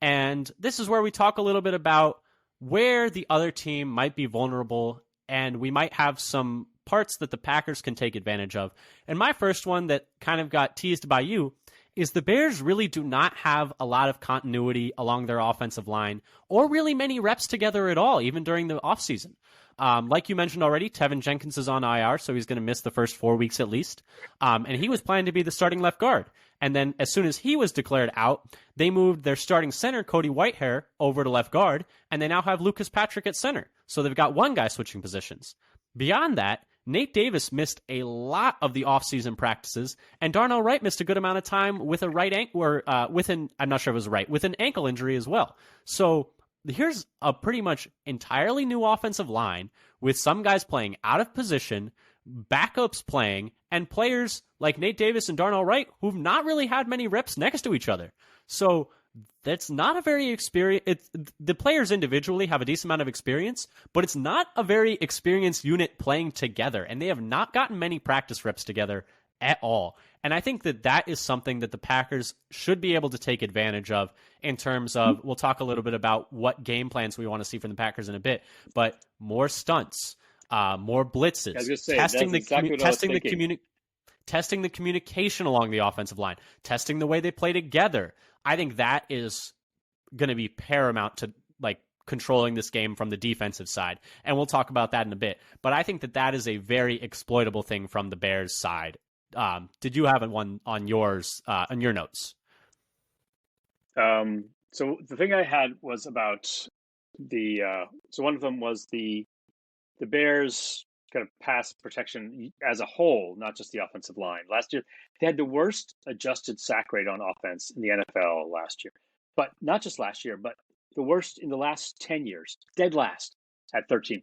S1: And this is where we talk a little bit about where the other team might be vulnerable, and we might have some parts that the Packers can take advantage of. And my first one that kind of got teased by you is the Bears really do not have a lot of continuity along their offensive line, or really many reps together at all, even during the offseason. Like you mentioned already, Tevin Jenkins is on IR, so he's going to miss the first 4 weeks at least. And he was planned to be the starting left guard. And then as soon as he was declared out, they moved their starting center, Cody Whitehair, over to left guard, and they now have Lucas Patrick at center. So they've got one guy switching positions. Beyond that, Nate Davis missed a lot of the offseason practices, and Darnell Wright missed a good amount of time with a right ankle, or I'm not sure if it was right, with an ankle injury as well. So here's a pretty much entirely new offensive line with some guys playing out of position, backups playing, and players like Nate Davis and Darnell Wright who've not really had many reps next to each other. So that's not a very the players individually have a decent amount of experience, but it's not a very experienced unit playing together, and they have not gotten many practice reps together at all. And I think that is something that the Packers should be able to take advantage of in terms of, we'll talk a little bit about what game plans we want to see from the Packers in a bit, but more stunts, more blitzes, testing the communication along the offensive line, testing the way they play together. I think that is going to be paramount to like controlling this game from the defensive side. And we'll talk about that in a bit. But I think that is a very exploitable thing from the Bears side. Did you have one on yours, on your notes?
S2: So the thing I had was about so one of them was the Bears kind of pass protection as a whole, not just the offensive line. Last year, they had the worst adjusted sack rate on offense in the NFL last year. But not just last year, but the worst in the last 10 years, dead last at 13%,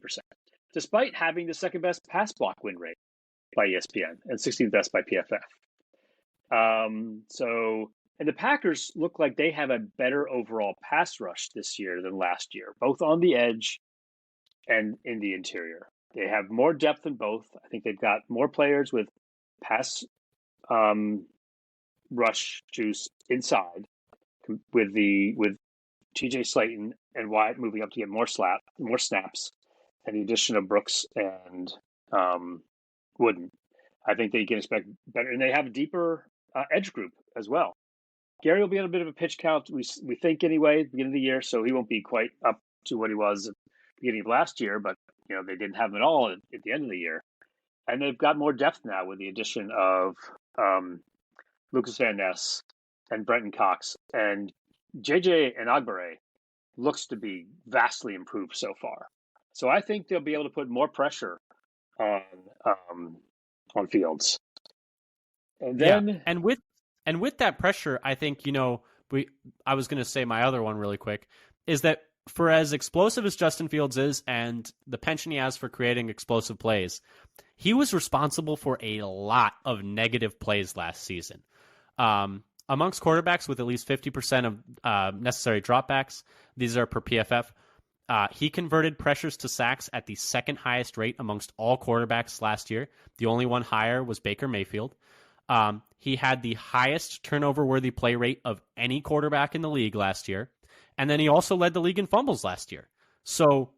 S2: despite having the second best pass block win rate by ESPN and 16th best by PFF. And the Packers look like they have a better overall pass rush this year than last year, both on the edge and in the interior. They have more depth in both. I think they've got more players with pass rush juice inside, with TJ Slayton and Wyatt moving up to get more snaps, and the addition of Brooks and Wooden. I think they can expect better, and they have a deeper edge group as well. Gary will be on a bit of a pitch count, we think anyway, at the beginning of the year, so he won't be quite up to what he was at the beginning of last year, but they didn't have him at all at the end of the year. And they've got more depth now with the addition of Lucas Van Ness and Brenton Cox. And JJ Enagbare looks to be vastly improved so far. So I think they'll be able to put more pressure on Fields. And then
S1: and with that pressure, I think, I was going to say my other one really quick, is that for as explosive as Justin Fields is and the penchant he has for creating explosive plays, he was responsible for a lot of negative plays last season. Amongst quarterbacks with at least 50% of necessary dropbacks, these are per PFF, he converted pressures to sacks at the second highest rate amongst all quarterbacks last year. The only one higher was Baker Mayfield. He had the highest turnover-worthy play rate of any quarterback in the league last year. And then he also led the league in fumbles last year. So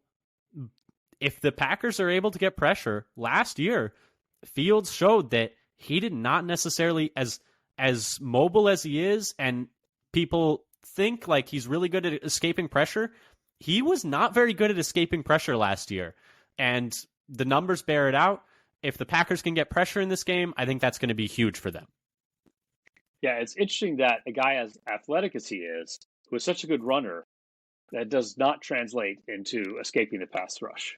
S1: if the Packers are able to get pressure, last year, Fields showed that he did not necessarily, as mobile as he is, and people think like he's really good at escaping pressure, he was not very good at escaping pressure last year. And the numbers bear it out. If the Packers can get pressure in this game, I think that's going to be huge for them.
S2: Yeah, it's interesting that a guy as athletic as he is, who is such a good runner, that does not translate into escaping the pass rush.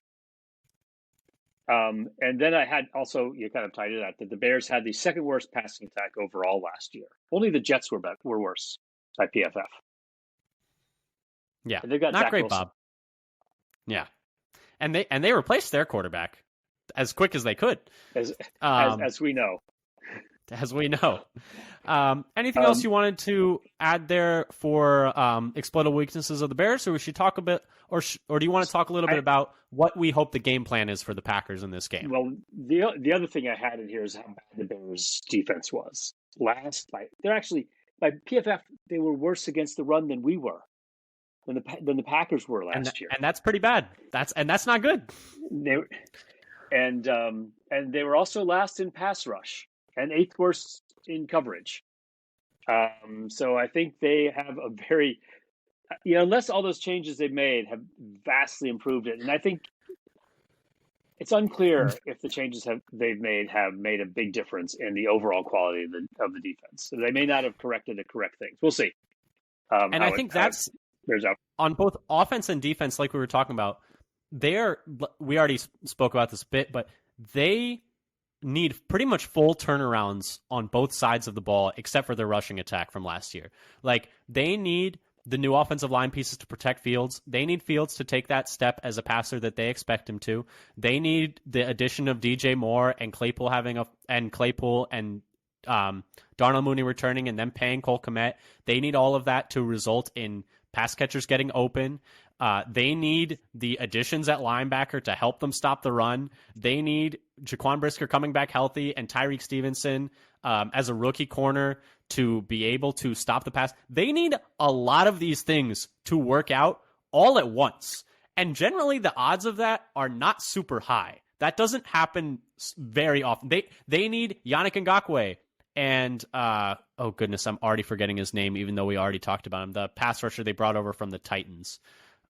S2: And then I had also, you kind of tied it out, that the Bears had the second worst passing attack overall last year. Only the Jets were worse by PFF.
S1: Yeah,
S2: and they've got
S1: not
S2: Zach
S1: great,
S2: Wilson.
S1: Bob. Yeah, and they replaced their quarterback as quick as they could,
S2: as we know.
S1: As we know. Anything else you wanted to add there for exploitable weaknesses of the Bears, or we should talk a bit, or do you want to talk a little bit about what we hope the game plan is for the Packers in this game?
S2: Well, the other thing I had in here is how bad the Bears' defense was. By PFF, they were worse against the run than we were, than the Packers were last year,
S1: and that's pretty bad. That's not good.
S2: And they were also last in pass rush and eighth worst in coverage. So I think they have a very, unless all those changes they've made have vastly improved it. And I think it's unclear if the changes they've made have made a big difference in the overall quality of the defense. So they may not have corrected the correct things. We'll see.
S1: And I think that's on both offense and defense, like we were talking about. We already spoke about this a bit, but they need pretty much full turnarounds on both sides of the ball, except for their rushing attack from last year. Like, they need the new offensive line pieces to protect Fields. They need Fields to take that step as a passer that they expect him to. They need the addition of DJ Moore and Claypool and Darnell Mooney returning and then paying Cole Kmet. They need all of that to result in pass catchers getting open. They need the additions at linebacker to help them stop the run. They need Jaquan Brisker coming back healthy and Tyreek Stevenson as a rookie corner to be able to stop the pass. They need a lot of these things to work out all at once. And generally, the odds of that are not super high. That doesn't happen very often. They need Yannick Ngakoue and, oh goodness, I'm already forgetting his name, even though we already talked about him, the pass rusher they brought over from the Titans,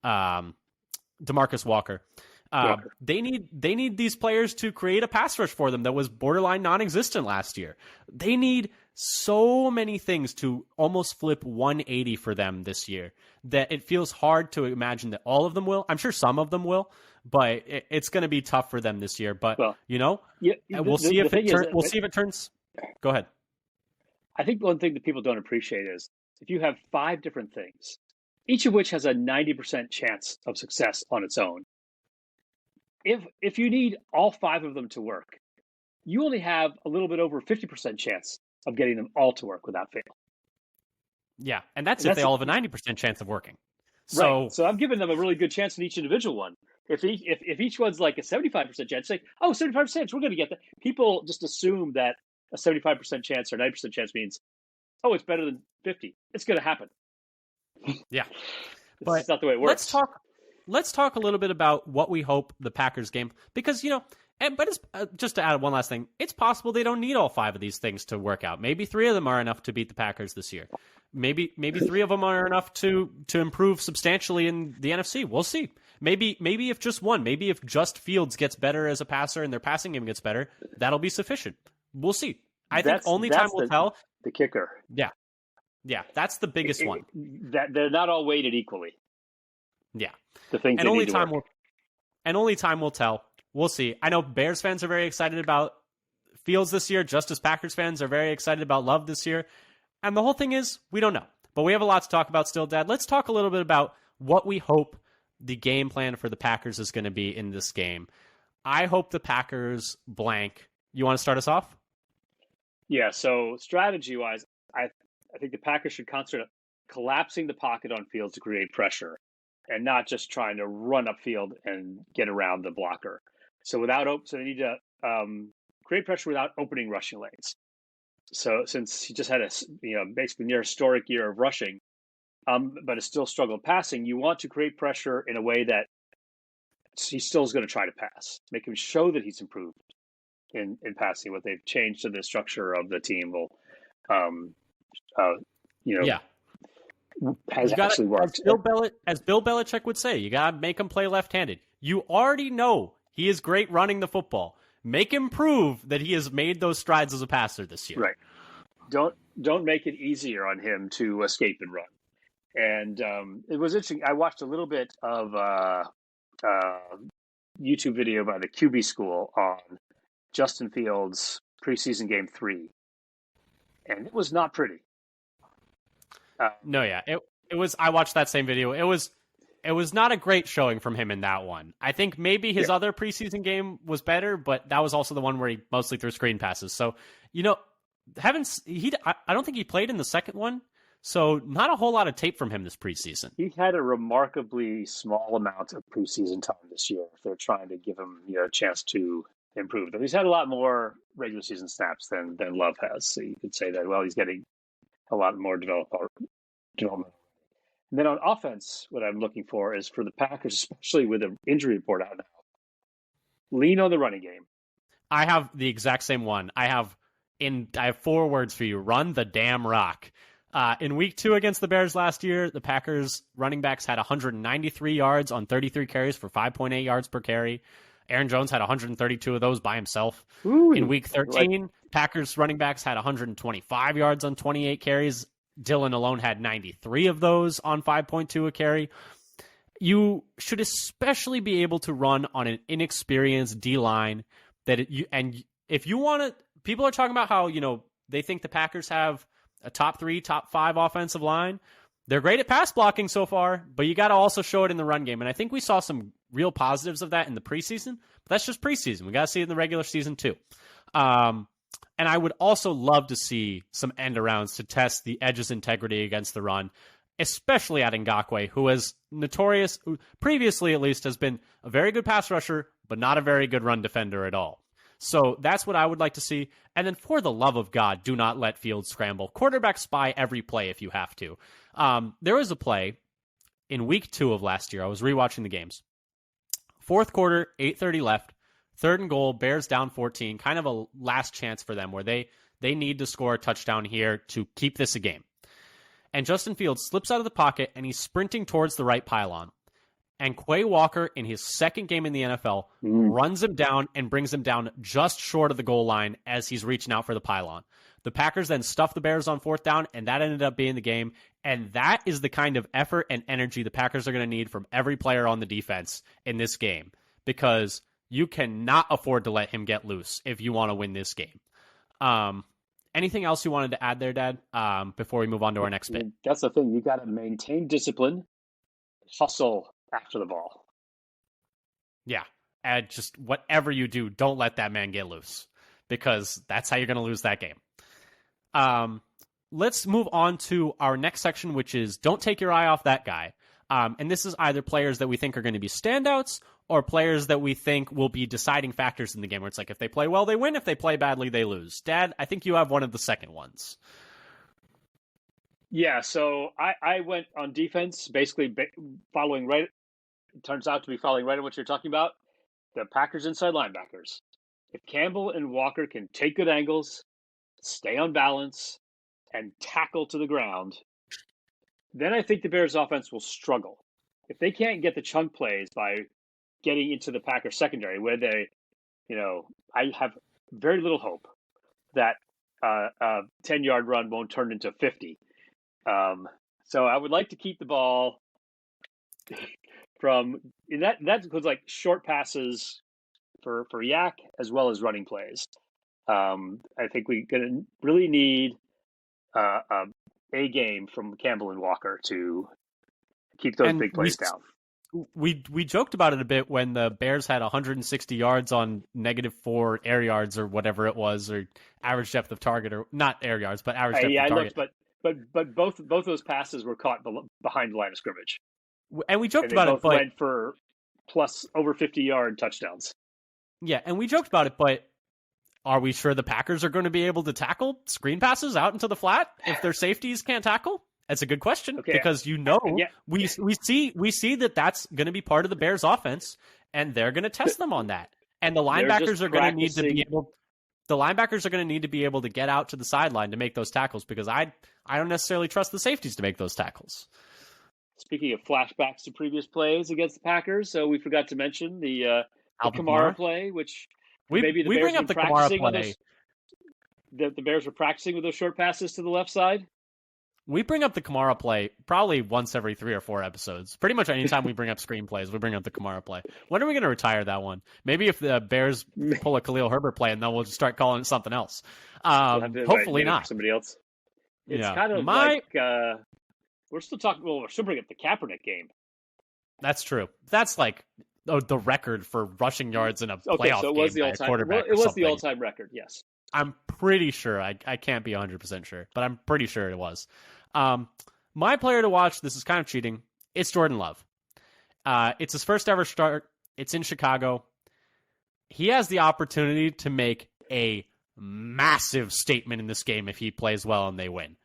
S1: DeMarcus Walker. They need these players to create a pass rush for them that was borderline non-existent last year. They need so many things to almost flip 180 for them this year that it feels hard to imagine that all of them will. I'm sure some of them will, but it's going to be tough for them this year. But we'll see if it turns. Go ahead.
S2: I think one thing that people don't appreciate is if you have 5 different things, each of which has a 90% chance of success on its own. If you need all 5 of them to work, you only have a little bit over 50% chance of getting them all to work without fail.
S1: Yeah, and that's if they all have a 90% chance of working. So,
S2: right. So I'm giving them a really good chance in each individual one. If each one's like a 75% chance, say, 75%, we're going to get that. People just assume that a 75% chance or 90% chance means, it's better than 50. It's going to happen.
S1: Yeah.
S2: But it's not the way it works.
S1: Let's talk a little bit about what we hope the Packers game, because, but it's, just to add one last thing, it's possible they don't need all 5 of these things to work out. Maybe 3 of them are enough to beat the Packers this year. Maybe 3 of them are enough to improve substantially in the NFC. We'll see. Maybe if just one, maybe if just Fields gets better as a passer and their passing game gets better, that'll be sufficient. We'll see. I think only time will tell.
S2: The kicker.
S1: Yeah, that's the biggest one.
S2: That they're not all weighted equally.
S1: Yeah.
S2: The things and only
S1: time will tell. We'll see. I know Bears fans are very excited about Fields this year, just as Packers fans are very excited about Love this year. And the whole thing is, we don't know. But we have a lot to talk about still, Dad. Let's talk a little bit about what we hope the game plan for the Packers is going to be in this game. I hope the Packers blank. You want to start us off?
S2: Yeah, so strategy-wise, I think the Packers should concentrate on collapsing the pocket on Fields to create pressure and not just trying to run upfield and get around the blocker. So they need to create pressure without opening rushing lanes. So since he just had a basically near historic year of rushing, but has still struggled passing, you want to create pressure in a way that he still is going to try to pass. Make him show that he's improved in passing. What they've changed to the structure of the team will, has actually worked.
S1: As Bill Belichick would say, you got to make him play left-handed. You already know he is great running the football. Make him prove that he has made those strides as a passer this year.
S2: Right. Don't make it easier on him to escape and run. And it was interesting. I watched a little bit of YouTube video by the QB School on Justin Fields' preseason game 3, and it was not pretty.
S1: It was. I watched that same video. It was not a great showing from him in that one. I think maybe his other preseason game was better, but that was also the one where he mostly threw screen passes. So, I don't think he played in the second one, so not a whole lot of tape from him this preseason.
S2: He had a remarkably small amount of preseason time this year. They're trying to give him a chance to improve. He's had a lot more regular season snaps than Love has. So you could say that, he's getting a lot more development. And then on offense, what I'm looking for is for the Packers, especially with an injury report out now, lean on the running game.
S1: I have the exact same one. I have 4 words for you. Run the damn rock. In week 2 against the Bears last year, the Packers running backs had 193 yards on 33 carries for 5.8 yards per carry. Aaron Jones had 132 of those by himself.
S2: Ooh,
S1: in week 13, Packers running backs had 125 yards on 28 carries. Dillon alone had 93 of those on 5.2 a carry. You should especially be able to run on an inexperienced D-line and if you want to, people are talking about how, they think the Packers have a top 3, top 5 offensive line. they're great at pass blocking so far, but you got to also show it in the run game. And I think we saw some real positives of that in the preseason, but that's just preseason. We got to see it in the regular season too. And I would also love to see some end arounds to test the edge's integrity against the run, especially at Ngakoue, who is notorious, previously at least, has been a very good pass rusher, but not a very good run defender at all. So that's what I would like to see. And then for the love of God, do not let Fields scramble. Quarterback spy every play if you have to. There was a play in week 2 of last year. I was rewatching the games. Fourth quarter, 8:30 left. 3rd and goal, Bears down 14. Kind of a last chance for them where they need to score a touchdown here to keep this a game. And Justin Fields slips out of the pocket and he's sprinting towards the right pylon. And Quay Walker, in his second game in the NFL, runs him down and brings him down just short of the goal line as he's reaching out for the pylon. The Packers then stuff the Bears on 4th down, and that ended up being the game. And that is the kind of effort and energy the Packers are going to need from every player on the defense in this game, because you cannot afford to let him get loose if you want to win this game. Anything else you wanted to add there, Dad, before we move on to our next bit?
S2: That's the thing. You got to maintain discipline, hustle after the ball.
S1: Yeah. And just whatever you do, don't let that man get loose, because that's how you're going to lose that game. Let's move on to our next section, which is don't take your eye off that guy. And this is either players that we think are going to be standouts or players that we think will be deciding factors in the game, where it's like if they play well, they win. If they play badly, they lose. Dad, I think you have one of the second ones.
S2: Yeah, so I went on defense, basically following right. It turns out to be following right on what you're talking about. The Packers inside linebackers. If Campbell and Walker can take good angles, stay on balance, and tackle to the ground, then I think the Bears offense will struggle. If they can't get the chunk plays by getting into the Packers secondary, where they, I have very little hope that a 10-yard run won't turn into 50. So I would like to keep the ball from that includes like short passes for Yak as well as running plays. I think we're going to really need a game from Campbell and Walker to keep those big plays down.
S1: We joked about it a bit when the Bears had 160 yards on -4 air yards or whatever it was, or average depth of target, or not air yards, but average depth of target.
S2: I looked, but both those passes were caught behind the line of scrimmage.
S1: And we joked about it, but
S2: went for plus over 50-yard touchdowns.
S1: Yeah, and we joked about it, but are we sure the Packers are going to be able to tackle screen passes out into the flat if their safeties can't tackle? That's a good question, because we see that that's going to be part of the Bears offense, and they're going to test them on that. And the linebackers are going to need to be able. The linebackers are going to need to be able to get out to the sideline to make those tackles, because I don't necessarily trust the safeties to make those tackles.
S2: Speaking of flashbacks to previous plays against the Packers, so we forgot to mention the Kamara play, which maybe the Bears
S1: bring up the Kamara play.
S2: The Bears were practicing with those short passes to the left side.
S1: We bring up the Kamara play probably once every 3 or 4 episodes. Pretty much anytime we bring up screenplays, we bring up the Kamara play. When are we going to retire that one? Maybe if the Bears pull a Khalil Herbert play, and then we'll just start calling it something else. Hopefully not.
S2: Somebody else. It's kind of like we're still talking. Well, we're still bringing up the Kaepernick game.
S1: That's true. That's like the record for rushing yards in a playoff
S2: so it
S1: game
S2: was the
S1: by a quarterback.
S2: It was the all-time record. Yes.
S1: I'm pretty sure. I can't be 100% sure, but I'm pretty sure it was. My player to watch, this is kind of cheating, it's Jordan Love. It's his first ever start. It's in Chicago. He has the opportunity to make a massive statement in this game if he plays well and they win.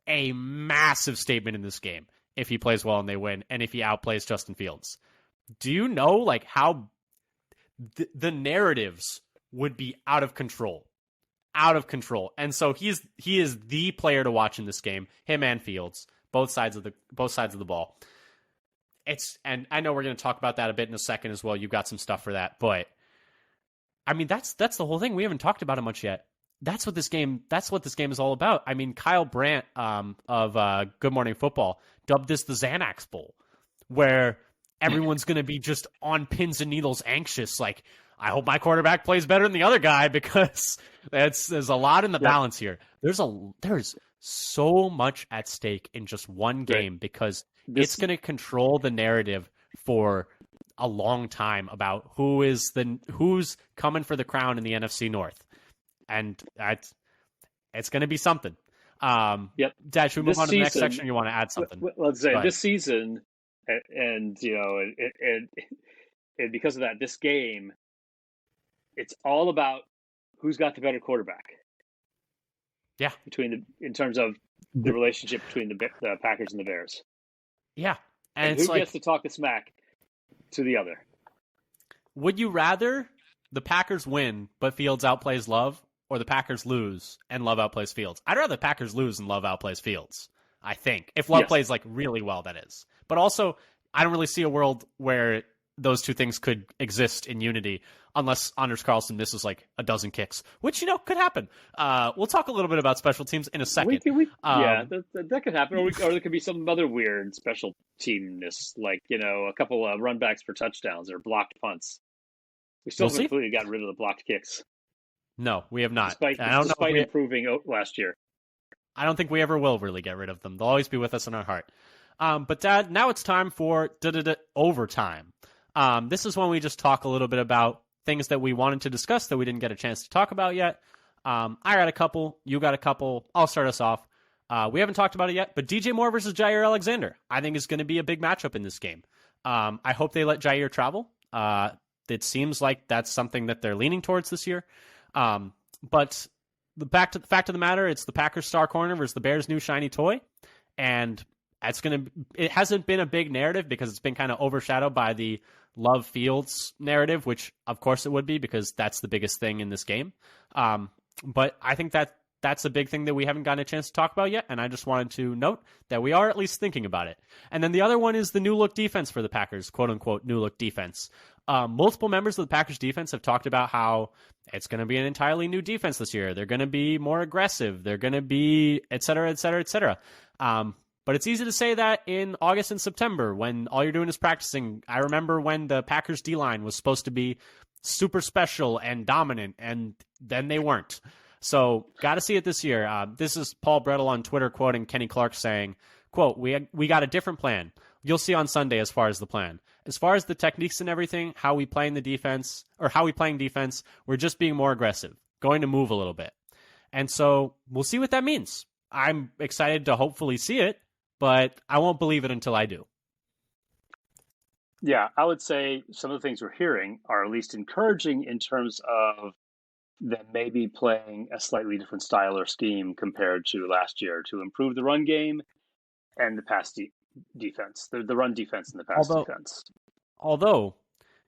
S1: A massive statement in this game if he plays well and they win, and if he outplays Justin Fields. Do you know like how the narratives would be out of control? Out of control. And so he is the player to watch in this game, him and Fields, both sides of the ball. And I know we're going to talk about that a bit in a second as well. You've got some stuff for that, but I mean that's the whole thing. We haven't talked about it much yet. That's what this game is all about. I mean, Kyle Brandt of Good Morning Football dubbed this the Xanax Bowl, where everyone's going to be just on pins and needles anxious, like, I hope my quarterback plays better than the other guy, because there's a lot in the balance here. There's so much at stake in just one game because it's going to control the narrative for a long time about who's coming for the crown in the NFC North, and it's going to be something.
S2: Yep.
S1: Dad, should we move on to the next section? Or you want to add something?
S2: Let's say this season, and because of that, this game, it's all about who's got the better quarterback.
S1: Yeah.
S2: In terms of the relationship between the Packers and the Bears.
S1: Yeah.
S2: And who gets to talk the smack to the other?
S1: Would you rather the Packers win, but Fields outplays Love, or the Packers lose and Love outplays Fields? I'd rather the Packers lose and Love outplays Fields, I think. If Love plays really well, that is. But also, I don't really see a world where those two things could exist in unity unless Anders Carlson misses a dozen kicks, which, could happen. We'll talk a little bit about special teams in a second.
S2: That could happen. Or there could be some other weird special teamness, a couple of runbacks for touchdowns or blocked punts. We still haven't completely gotten rid of the blocked kicks.
S1: No, we have not.
S2: Despite improving last year.
S1: I don't think we ever will really get rid of them. They'll always be with us in our heart. But Dad, now it's time for overtime. This is when we just talk a little bit about things that we wanted to discuss that we didn't get a chance to talk about yet. I got a couple. You got a couple. I'll start us off. We haven't talked about it yet, but DJ Moore versus Jair Alexander, I think, is going to be a big matchup in this game. I hope they let Jair travel. It seems like that's something that they're leaning towards this year. But the fact of the matter, it's the Packers star corner versus the Bears' new shiny toy. And it hasn't been a big narrative because it's been kind of overshadowed by the Love Fields narrative, which of course it would be because that's the biggest thing in this game. But I think that's a big thing that we haven't gotten a chance to talk about yet, and I just wanted to note that we are at least thinking about it. And then the other one is the new look defense for the Packers, quote unquote new look defense. Multiple members of the Packers defense have talked about how it's going to be an entirely new defense this year. They're going to be more aggressive. They're going to be et cetera, et cetera, et cetera. But it's easy to say that in August and September when all you're doing is practicing. I remember when the Packers D-line was supposed to be super special and dominant, and then they weren't. So got to see it this year. This is Paul Brettel on Twitter quoting Kenny Clark saying, quote, we got a different plan. You'll see on Sunday as far as the plan. As far as the techniques and everything, how we playing defense, we're just being more aggressive, going to move a little bit. And so we'll see what that means. I'm excited to hopefully see it, but I won't believe it until I do.
S2: Yeah, I would say some of the things we're hearing are at least encouraging in terms of them maybe playing a slightly different style or scheme compared to last year to improve the run game and the pass defense, the run defense and the pass defense.
S1: Although,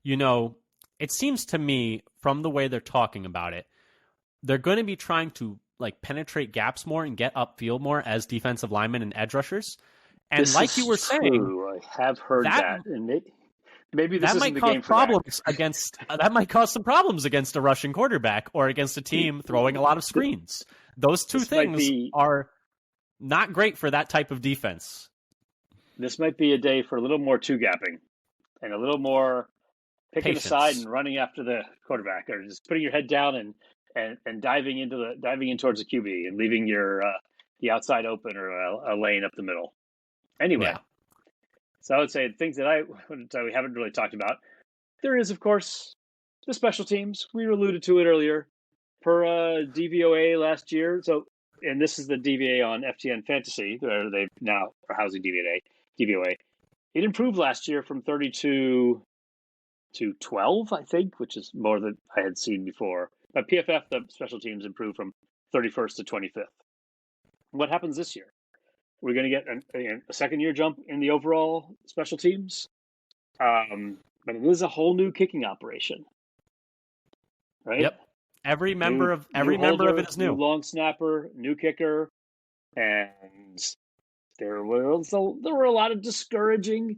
S1: it seems to me from the way they're talking about it, they're going to be trying to penetrate gaps more and get upfield more as defensive linemen and edge rushers. And you were saying,
S2: I have heard that. And maybe this
S1: that might cause problems that might cause some problems against a rushing quarterback or against a team throwing a lot of screens. Those two things are not great for that type of defense.
S2: This might be a day for a little more two-gapping and a little more picking aside and running after the quarterback, or just putting your head down and diving in towards the QB and leaving the outside open or a lane up the middle. Anyway, So I would say things that we haven't really talked about. There is, of course, the special teams. We alluded to it earlier per DVOA last year. And this is the DVA on FTN Fantasy, where they now are housing DVOA. It improved last year from 32 to 12, I think, which is more than I had seen before. But PFF, the special teams improved from 31st to 25th. What happens this year? We're going to get a second-year jump in the overall special teams. But it is a whole new kicking operation, right?
S1: Yep. Every member of it is new.
S2: New long snapper, new kicker, and there were a lot of discouraging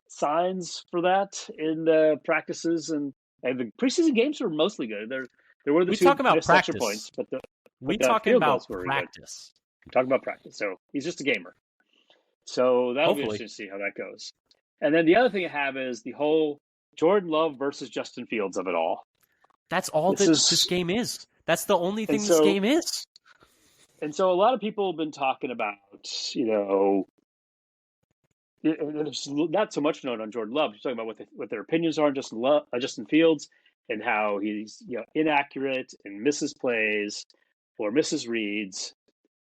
S2: signs for that in the practices and the preseason games were mostly good. There were the two extra points, but
S1: we talking about practice.
S2: I'm talking about practice. So he's just a gamer. So that'll be interesting to see how that goes. And then the other thing I have is the whole Jordan Love versus Justin Fields of it all.
S1: That's all this game is. That's the only thing this game is.
S2: And so a lot of people have been talking about, and there's not so much known on Jordan Love. You're talking about what their opinions are on Justin Fields and how he's inaccurate and misses plays or misses reads.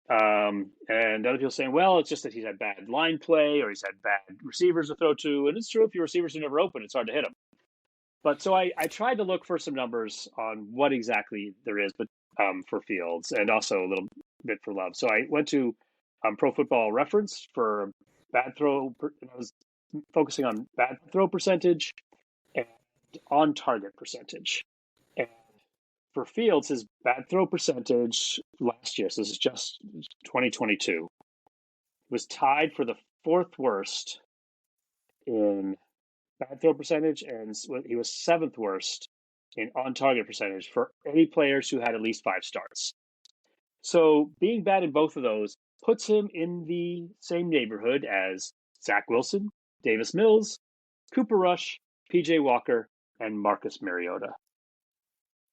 S2: And other people saying, well, it's just that he's had bad line play or he's had bad receivers to throw to. And it's true, if your receivers are never open, it's hard to hit them. But so I tried to look for some numbers on what exactly there is, but for Fields and also a little bit for Love. So I went to Pro Football Reference for bad throw. And I was focusing on bad throw percentage and on target percentage. And for Fields, his bad throw percentage last year, so this is just 2022, was tied for the fourth worst in bad throw percentage, and he was seventh worst in on target percentage for any players who had at least 5 starts. So being bad in both of those puts him in the same neighborhood as Zach Wilson, Davis Mills, Cooper Rush, PJ Walker, and Marcus Mariota.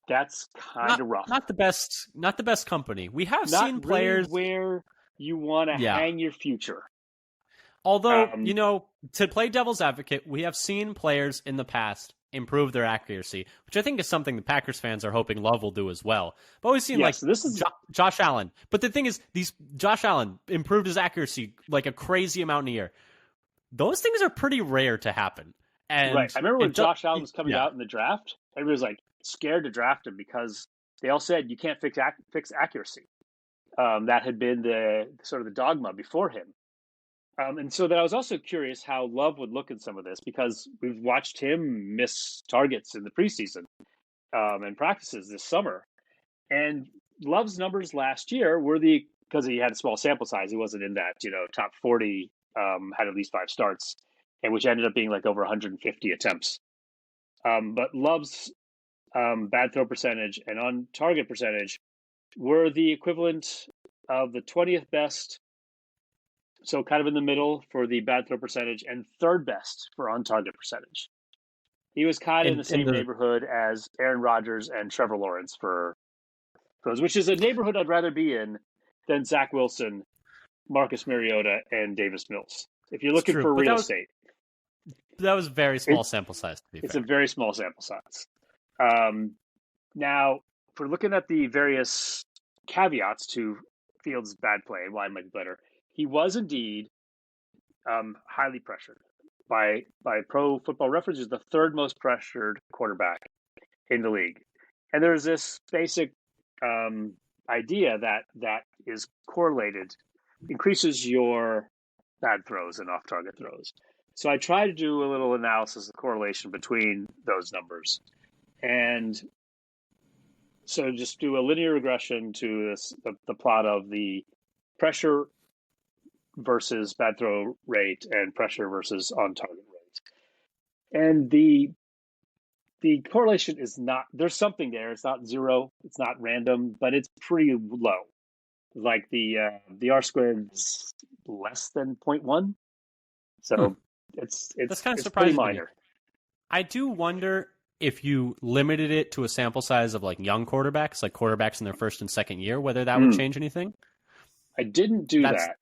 S2: That's kind of rough.
S1: Not the best company. We have
S2: not
S1: seen players
S2: really where you want to hang your future.
S1: Although, to play devil's advocate, we have seen players in the past improve their accuracy, which I think is something the Packers fans are hoping Love will do as well. But we've seen Josh Allen. But the thing is, Josh Allen improved his accuracy like a crazy amount in a year. Those things are pretty rare to happen. And
S2: right. I remember when Josh Allen was coming out in the draft, everybody was like scared to draft him because they all said you can't fix accuracy. That had been the sort of the dogma before him. And so that I was also curious how Love would look in some of this because we've watched him miss targets in the preseason and practices this summer. And Love's numbers last year were because he had a small sample size. He wasn't in that, top 40, had at least 5 starts, and which ended up being like over 150 attempts. But Love's bad throw percentage and on target percentage were the equivalent of the 20th best. So kind of in the middle for the bad throw percentage and third best for on-target percentage. He was kind of in the same neighborhood as Aaron Rodgers and Trevor Lawrence for those, which is a neighborhood I'd rather be in than Zach Wilson, Marcus Mariota, and Davis Mills. If you're looking for real estate.
S1: That was a very small sample size, to be fair.
S2: It's a very small sample size. Now, if we're looking at the various caveats to Fields' bad play, why it might be better, he was indeed highly pressured. By Pro Football Reference, he's the third most pressured quarterback in the league. And there's this basic idea that is correlated, increases your bad throws and off-target throws. So I tried to do a little analysis of correlation between those numbers. And so just do a linear regression to the plot of the pressure versus bad throw rate and pressure versus on target rate. And the correlation is not, there's something there. It's not zero. It's not random, but it's pretty low. Like the R squared is less than 0.1. So it's
S1: that's kind of
S2: surprising.
S1: Pretty minor. I do wonder if you limited it to a sample size of like young quarterbacks, like quarterbacks in their first and second year, whether that would change anything.
S2: I didn't do that.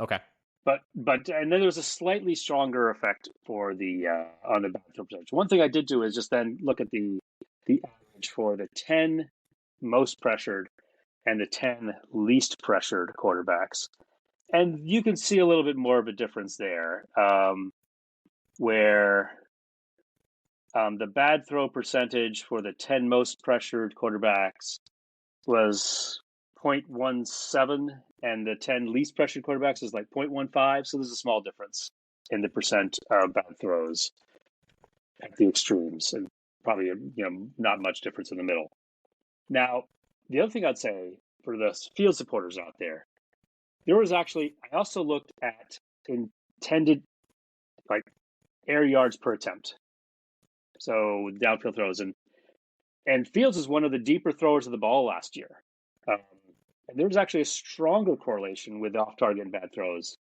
S1: Okay.
S2: But and then there was a slightly stronger effect for the on the bad throw percentage. One thing I did do is just then look at the average for the 10 most pressured and the 10 least pressured quarterbacks. And you can see a little bit more of a difference there, where the bad throw percentage for the 10 most pressured quarterbacks was 0.17, and the 10 least pressured quarterbacks is like 0.15. So there's a small difference in the percent of bad throws at the extremes, and probably not much difference in the middle. Now, the other thing I'd say for the field supporters out there, I also looked at intended like air yards per attempt. So downfield throws, and Fields is one of the deeper throwers of the ball last year. And there was actually a stronger correlation with off-target and bad throws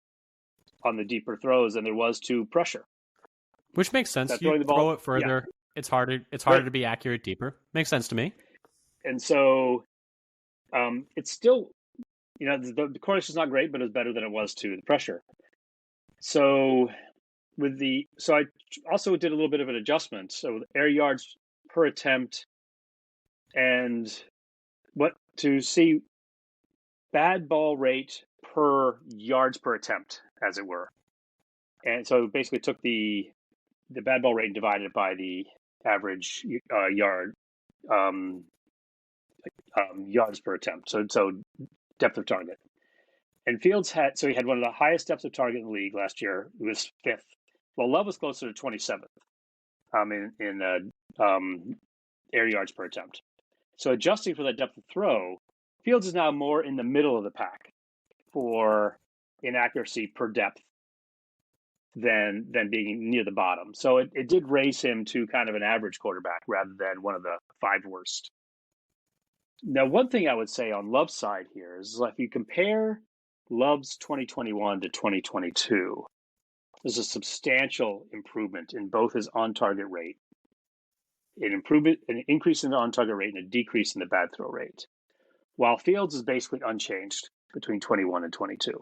S2: on the deeper throws than there was to pressure.
S1: Which makes sense. You throw it further, it's harder to be accurate deeper. Makes sense to me.
S2: And so it's still the correlation is not great, but it's better than it was to the pressure. So I also did a little bit of an adjustment. So air yards per attempt and what to see bad ball rate per yards per attempt, as it were. And so basically took the bad ball rate and divided it by the average yards per attempt. So depth of target. And Fields had one of the highest depths of target in the league last year. It was 5th. Well, Love was closer to 27th in air yards per attempt. So adjusting for that depth of throw, Fields is now more in the middle of the pack for inaccuracy per depth than being near the bottom. So it did raise him to kind of an average quarterback rather than one of the 5 worst. Now, one thing I would say on Love's side here is if you compare Love's 2021 to 2022, there's a substantial improvement in both his on-target rate, an increase in the on-target rate and a decrease in the bad throw rate, while Fields is basically unchanged between 21 and 22.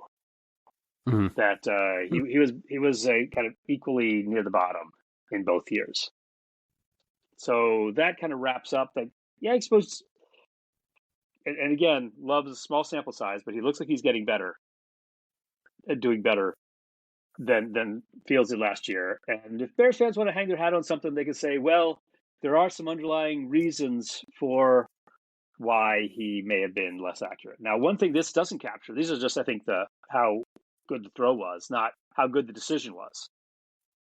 S2: Mm-hmm. That he was kind of equally near the bottom in both years. So that kind of wraps up that. Yeah, I suppose. And again, Love's a small sample size, but he looks like he's getting better, doing better than Fields did last year. And if Bears fans want to hang their hat on something, they can say, well, there are some underlying reasons for why he may have been less accurate. Now, one thing this doesn't capture, these are just, I think, how good the throw was, not how good the decision was.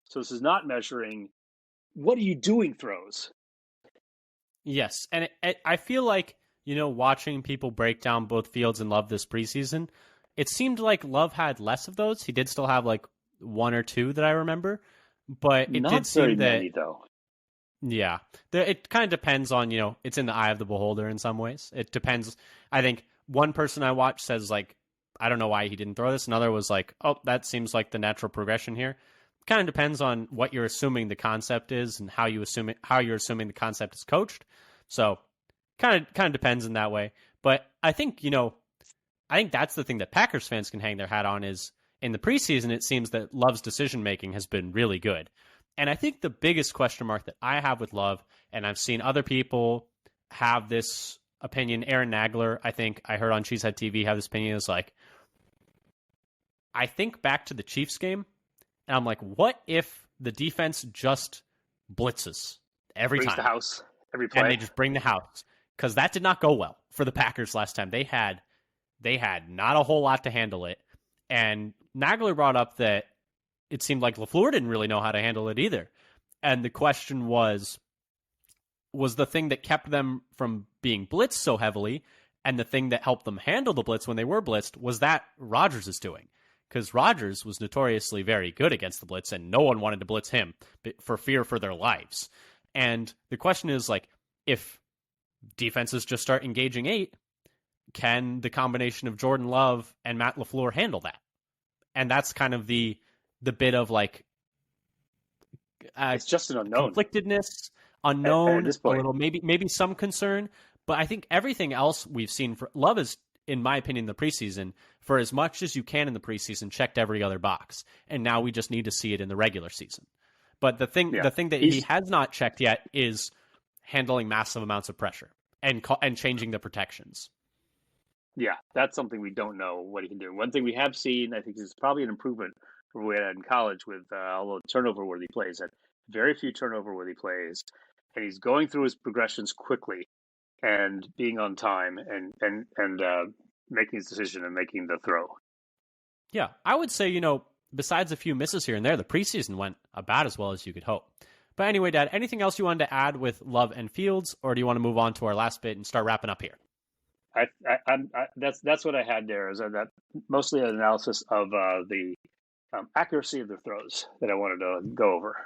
S2: So this is not measuring what are you doing throws.
S1: Yes, and I feel like, watching people break down both Fields and Love this preseason, it seemed like Love had less of those. He did still have like 1 or 2 that I remember, but it
S2: not
S1: did seem
S2: very
S1: that
S2: many, though.
S1: Yeah, it kind of depends on, it's in the eye of the beholder in some ways. It depends. I think one person I watched says like, I don't know why he didn't throw this. Another was like, oh, that seems like the natural progression here. Kind of depends on what you're assuming the concept is and how you're assuming the concept is coached. So kind of depends in that way. But I think, I think that's the thing that Packers fans can hang their hat on is in the preseason, it seems that Love's decision-making has been really good. And I think the biggest question mark that I have with Love, and I've seen other people have this opinion, Aaron Nagler, I think I heard on Cheesehead TV have this opinion, is like, I think back to the Chiefs game, and I'm like, what if the defense just blitzes every time?
S2: Brings the house, every play.
S1: And they just bring the house. Because that did not go well for the Packers last time. They had not a whole lot to handle it. And Nagler brought up that it seemed like LaFleur didn't really know how to handle it either. And the question was the thing that kept them from being blitzed so heavily and the thing that helped them handle the blitz when they were blitzed was that Rodgers is doing. Because Rodgers was notoriously very good against the blitz and no one wanted to blitz him for fear for their lives. And the question is, like, if defenses just start engaging 8, can the combination of Jordan Love and Matt LaFleur handle that? And that's kind of the bit of like
S2: it's just an unknown,
S1: conflictedness, unknown,
S2: at this point.
S1: A little maybe some concern. But I think everything else we've seen for Love is, in my opinion, the preseason, for as much as you can in the preseason, checked every other box. And now we just need to see it in the regular season. But the thing that he has not checked yet is handling massive amounts of pressure and changing the protections.
S2: Yeah, that's something we don't know what he can do. One thing we have seen, I think, is probably an improvement from what we had in college with all the turnover-worthy plays. Had very few turnover-worthy plays, and he's going through his progressions quickly and being on time and making his decision and making the throw.
S1: Yeah, I would say, besides a few misses here and there, the preseason went about as well as you could hope. But anyway, Dad, anything else you wanted to add with Love and Fields, or do you want to move on to our last bit and start wrapping up here?
S2: That's what I had there, is that mostly an analysis of the accuracy of the throws that I wanted to go over.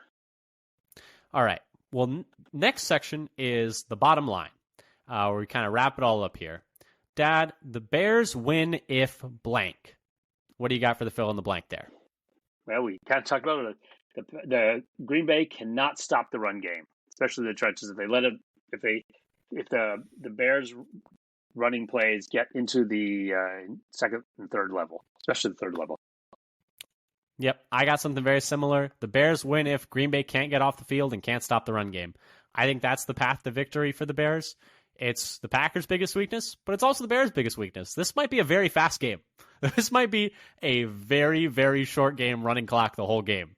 S1: All right. Well, next section is the bottom line, where we kind of wrap it all up here. Dad, the Bears win if blank. What do you got for the fill in the blank there?
S2: Well, we kind of talked about it. The Green Bay cannot stop the run game, especially the trenches. If they let it, if the Bears running plays get into the second and third level, especially the third level.
S1: Yep, I got something very similar. The Bears win if Green Bay can't get off the field and can't stop the run game. I think that's the path to victory for the Bears. It's the Packers' biggest weakness, but it's also the Bears' biggest weakness. This might be a very fast game. This might be a very, very short game, running clock the whole game.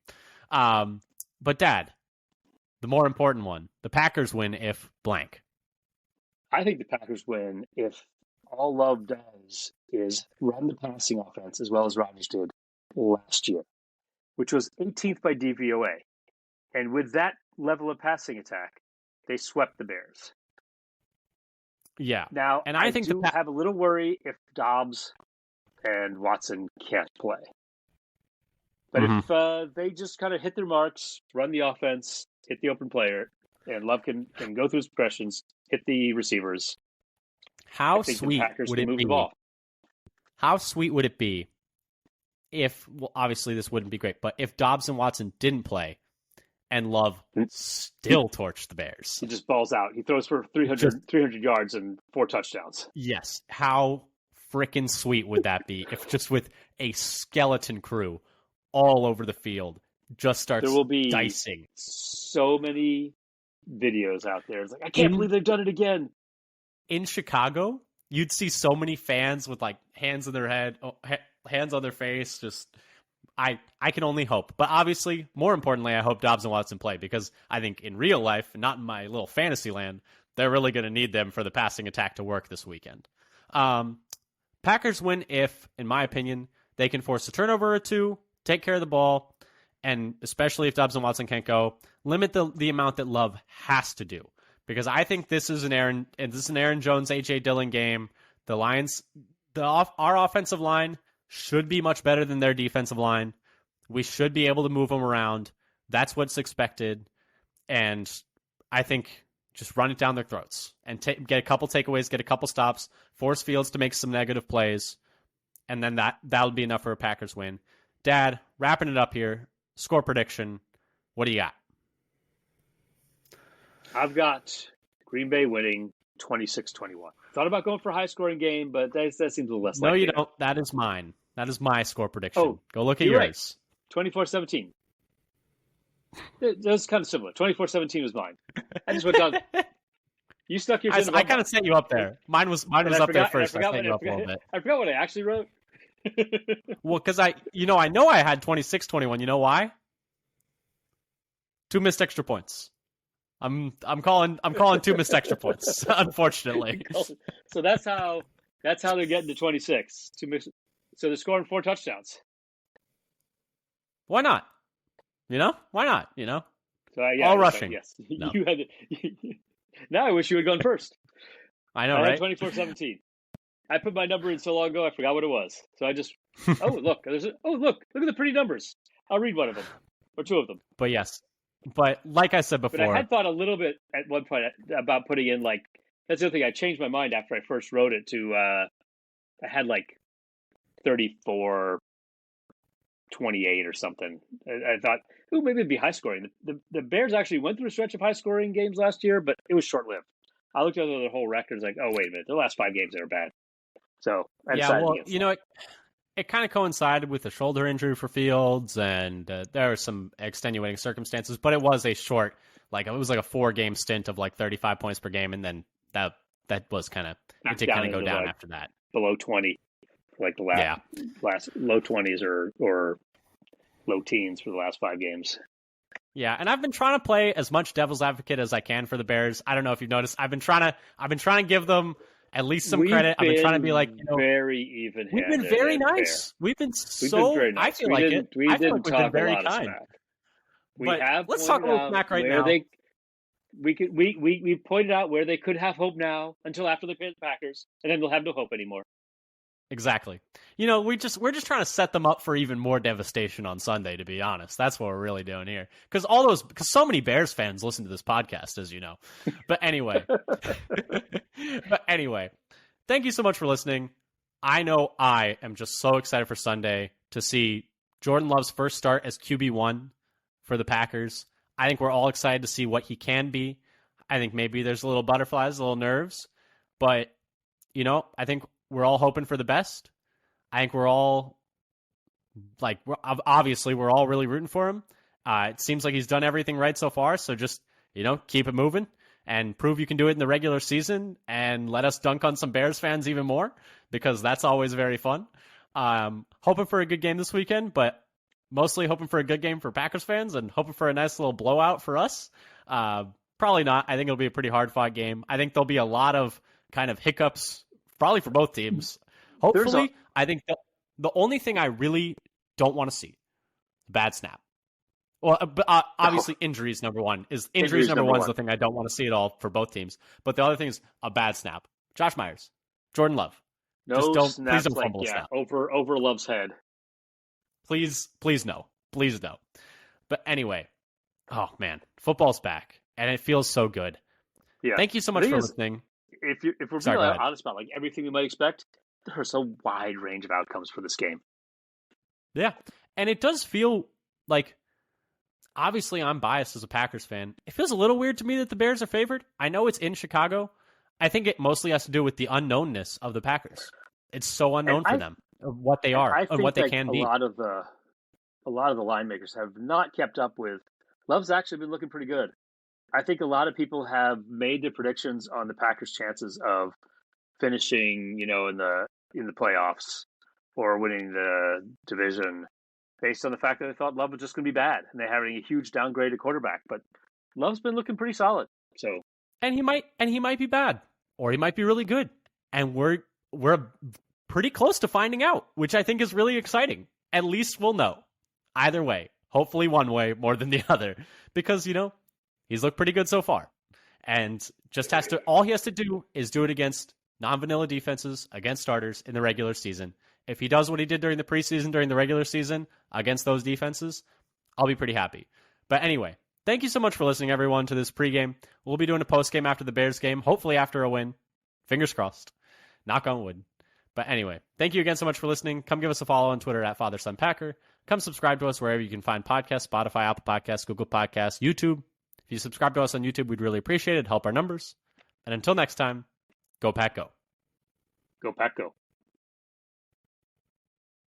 S1: But, Dad, the more important one, the Packers win if blank.
S2: I think the Packers win if all Love does is run the passing offense as well as Rodgers did last year, which was 18th by DVOA. And with that level of passing attack, they swept the Bears.
S1: Yeah.
S2: Now, and I think have a little worry if Dobbs and Watson can't play. But if they just kind of hit their marks, run the offense, hit the open player, and Love can go through his progressions, hit the receivers.
S1: How sweet would it be? How sweet would it be if, well, obviously this wouldn't be great, but if Dobbs and Watson didn't play and Love still torched the Bears?
S2: He just balls out. He throws for 300 yards and 4 touchdowns.
S1: Yes. How freaking sweet would that be if just with a skeleton crew all over the field just starts
S2: there will be
S1: dicing?
S2: So many videos out there. It's like, I can't believe they've done it again.
S1: In Chicago, you'd see so many fans with like hands on their head, hands on their face. Just, I can only hope. But obviously, more importantly, I hope Dobbs and Watson play, because I think in real life, not in my little fantasy land, they're really going to need them for the passing attack to work this weekend. Packers win if, in my opinion, they can force a turnover or two, take care of the ball, and especially if Dobbs and Watson can't go, limit the amount that Love has to do. Because I think this is an Aaron Jones, A.J. Dillon game. The Lions, our offensive line should be much better than their defensive line. We should be able to move them around. That's what's expected. And I think just run it down their throats and get a couple takeaways, get a couple stops, force Fields to make some negative plays, and then that'll be enough for a Packers win. Dad, wrapping it up here, score prediction. What do you got?
S2: I've got Green Bay winning 26-21. Thought about going for a high-scoring game, but that seems a little less likely.
S1: No, you don't. That is mine. That is my score prediction.
S2: Oh,
S1: go look at yours.
S2: Right. 24-17. That's kind of similar. 24-17 was mine. I just went down. You stuck yours in.
S1: I kind of set you up there. Mine was up there first. I set you up a little bit.
S2: I forgot what I actually wrote.
S1: Well, because I know I had 26-21. You know why? 2 missed extra points. I'm calling 2 missed extra points, unfortunately.
S2: So that's how they're getting to 26. So they're scoring 4 touchdowns.
S1: Why not? Why not?
S2: So,
S1: all rushing.
S2: Yes.
S1: No.
S2: You had now I wish you had gone first.
S1: I know, right?
S2: 24-17. I put my number in so long ago I forgot what it was. So I just look at the pretty numbers. I'll read one of them or 2 of them.
S1: But yes. But like I said before,
S2: but I had thought a little bit at one point about putting in that's the other thing. I changed my mind after I first wrote it to I had 34-28 or something. I thought, maybe it'd be high scoring. The Bears actually went through a stretch of high scoring games last year, but it was short lived. I looked at the whole records like, oh wait a minute, the last 5 games they were bad. So it kind of coincided with a shoulder injury for Fields, and there are some extenuating circumstances, but it was a short, it was a 4-game stint of 35 points per game, and then that was kind of, it did kind of go down after that. Below 20, the last low 20s or low teens for the last 5 games.
S1: Yeah, and I've been trying to play as much devil's advocate as I can for the Bears. I don't know if you've noticed. I've been trying to give them at least some credit. I've been trying to be
S2: very even.
S1: We've been very nice. We've been very nice. I feel like it.
S2: We didn't talk
S1: we've been very
S2: a lot
S1: kind.
S2: of smack.
S1: Let's talk a little smack right now.
S2: We pointed out where they could have hope now until after they play the Packers, and then they'll have no hope anymore.
S1: Exactly. We're just trying to set them up for even more devastation on Sunday, to be honest. That's what we're really doing here. Because so many Bears fans listen to this podcast, as you know. But anyway. Thank you so much for listening. I know I am just so excited for Sunday to see Jordan Love's first start as QB1 for the Packers. I think we're all excited to see what he can be. I think maybe there's a little butterflies, a little nerves, but I think we're all hoping for the best. I think we're all obviously we're all really rooting for him. It seems like he's done everything right so far. So just, keep it moving and prove you can do it in the regular season and let us dunk on some Bears fans even more, because that's always very fun. Hoping for a good game this weekend, but mostly hoping for a good game for Packers fans and hoping for a nice little blowout for us. Probably not. I think it'll be a pretty hard-fought game. I think there'll be a lot of kind of hiccups, probably for both teams. Hopefully, I think the only thing I really don't want to see, bad snap. Well, obviously injuries number one is the thing I don't want to see at all for both teams. But the other thing is a bad snap. Josh Myers, Jordan Love.
S2: Please don't fumble snap. Over Love's head.
S1: Please no. Please no. But anyway, oh man, football's back and it feels so good. Yeah. Thank you so much for listening.
S2: If we're being honest about everything we might expect, there's a wide range of outcomes for this game.
S1: Yeah. And it does feel like, obviously I'm biased as a Packers fan. It feels a little weird to me that the Bears are favored. I know it's in Chicago. I think it mostly has to do with the unknownness of the Packers. It's so unknown for them, of what they are and what they can be.
S2: A lot of the line makers have not kept up with. Love's actually been looking pretty good. I think a lot of people have made their predictions on the Packers' chances of finishing, in the playoffs or winning the division based on the fact that they thought Love was just going to be bad and they're having a huge downgrade at quarterback. But Love's been looking pretty solid. So,
S1: and he might be bad, or he might be really good, and we're pretty close to finding out, which I think is really exciting. At least we'll know. Either way, hopefully one way more than the other, because he's looked pretty good so far, and all he has to do is do it against non-vanilla defenses, against starters in the regular season. If he does what he did during the preseason, during the regular season against those defenses, I'll be pretty happy. But anyway, thank you so much for listening, everyone, to this pregame. We'll be doing a postgame after the Bears game, hopefully after a win. Fingers crossed. Knock on wood. But anyway, thank you again so much for listening. Come give us a follow on Twitter at FatherSonPacker. Come subscribe to us wherever you can find podcasts, Spotify, Apple Podcasts, Google Podcasts, YouTube. If you subscribe to us on YouTube, we'd really appreciate it. Help our numbers. And until next time, go Pack Go.
S2: Go Pack Go.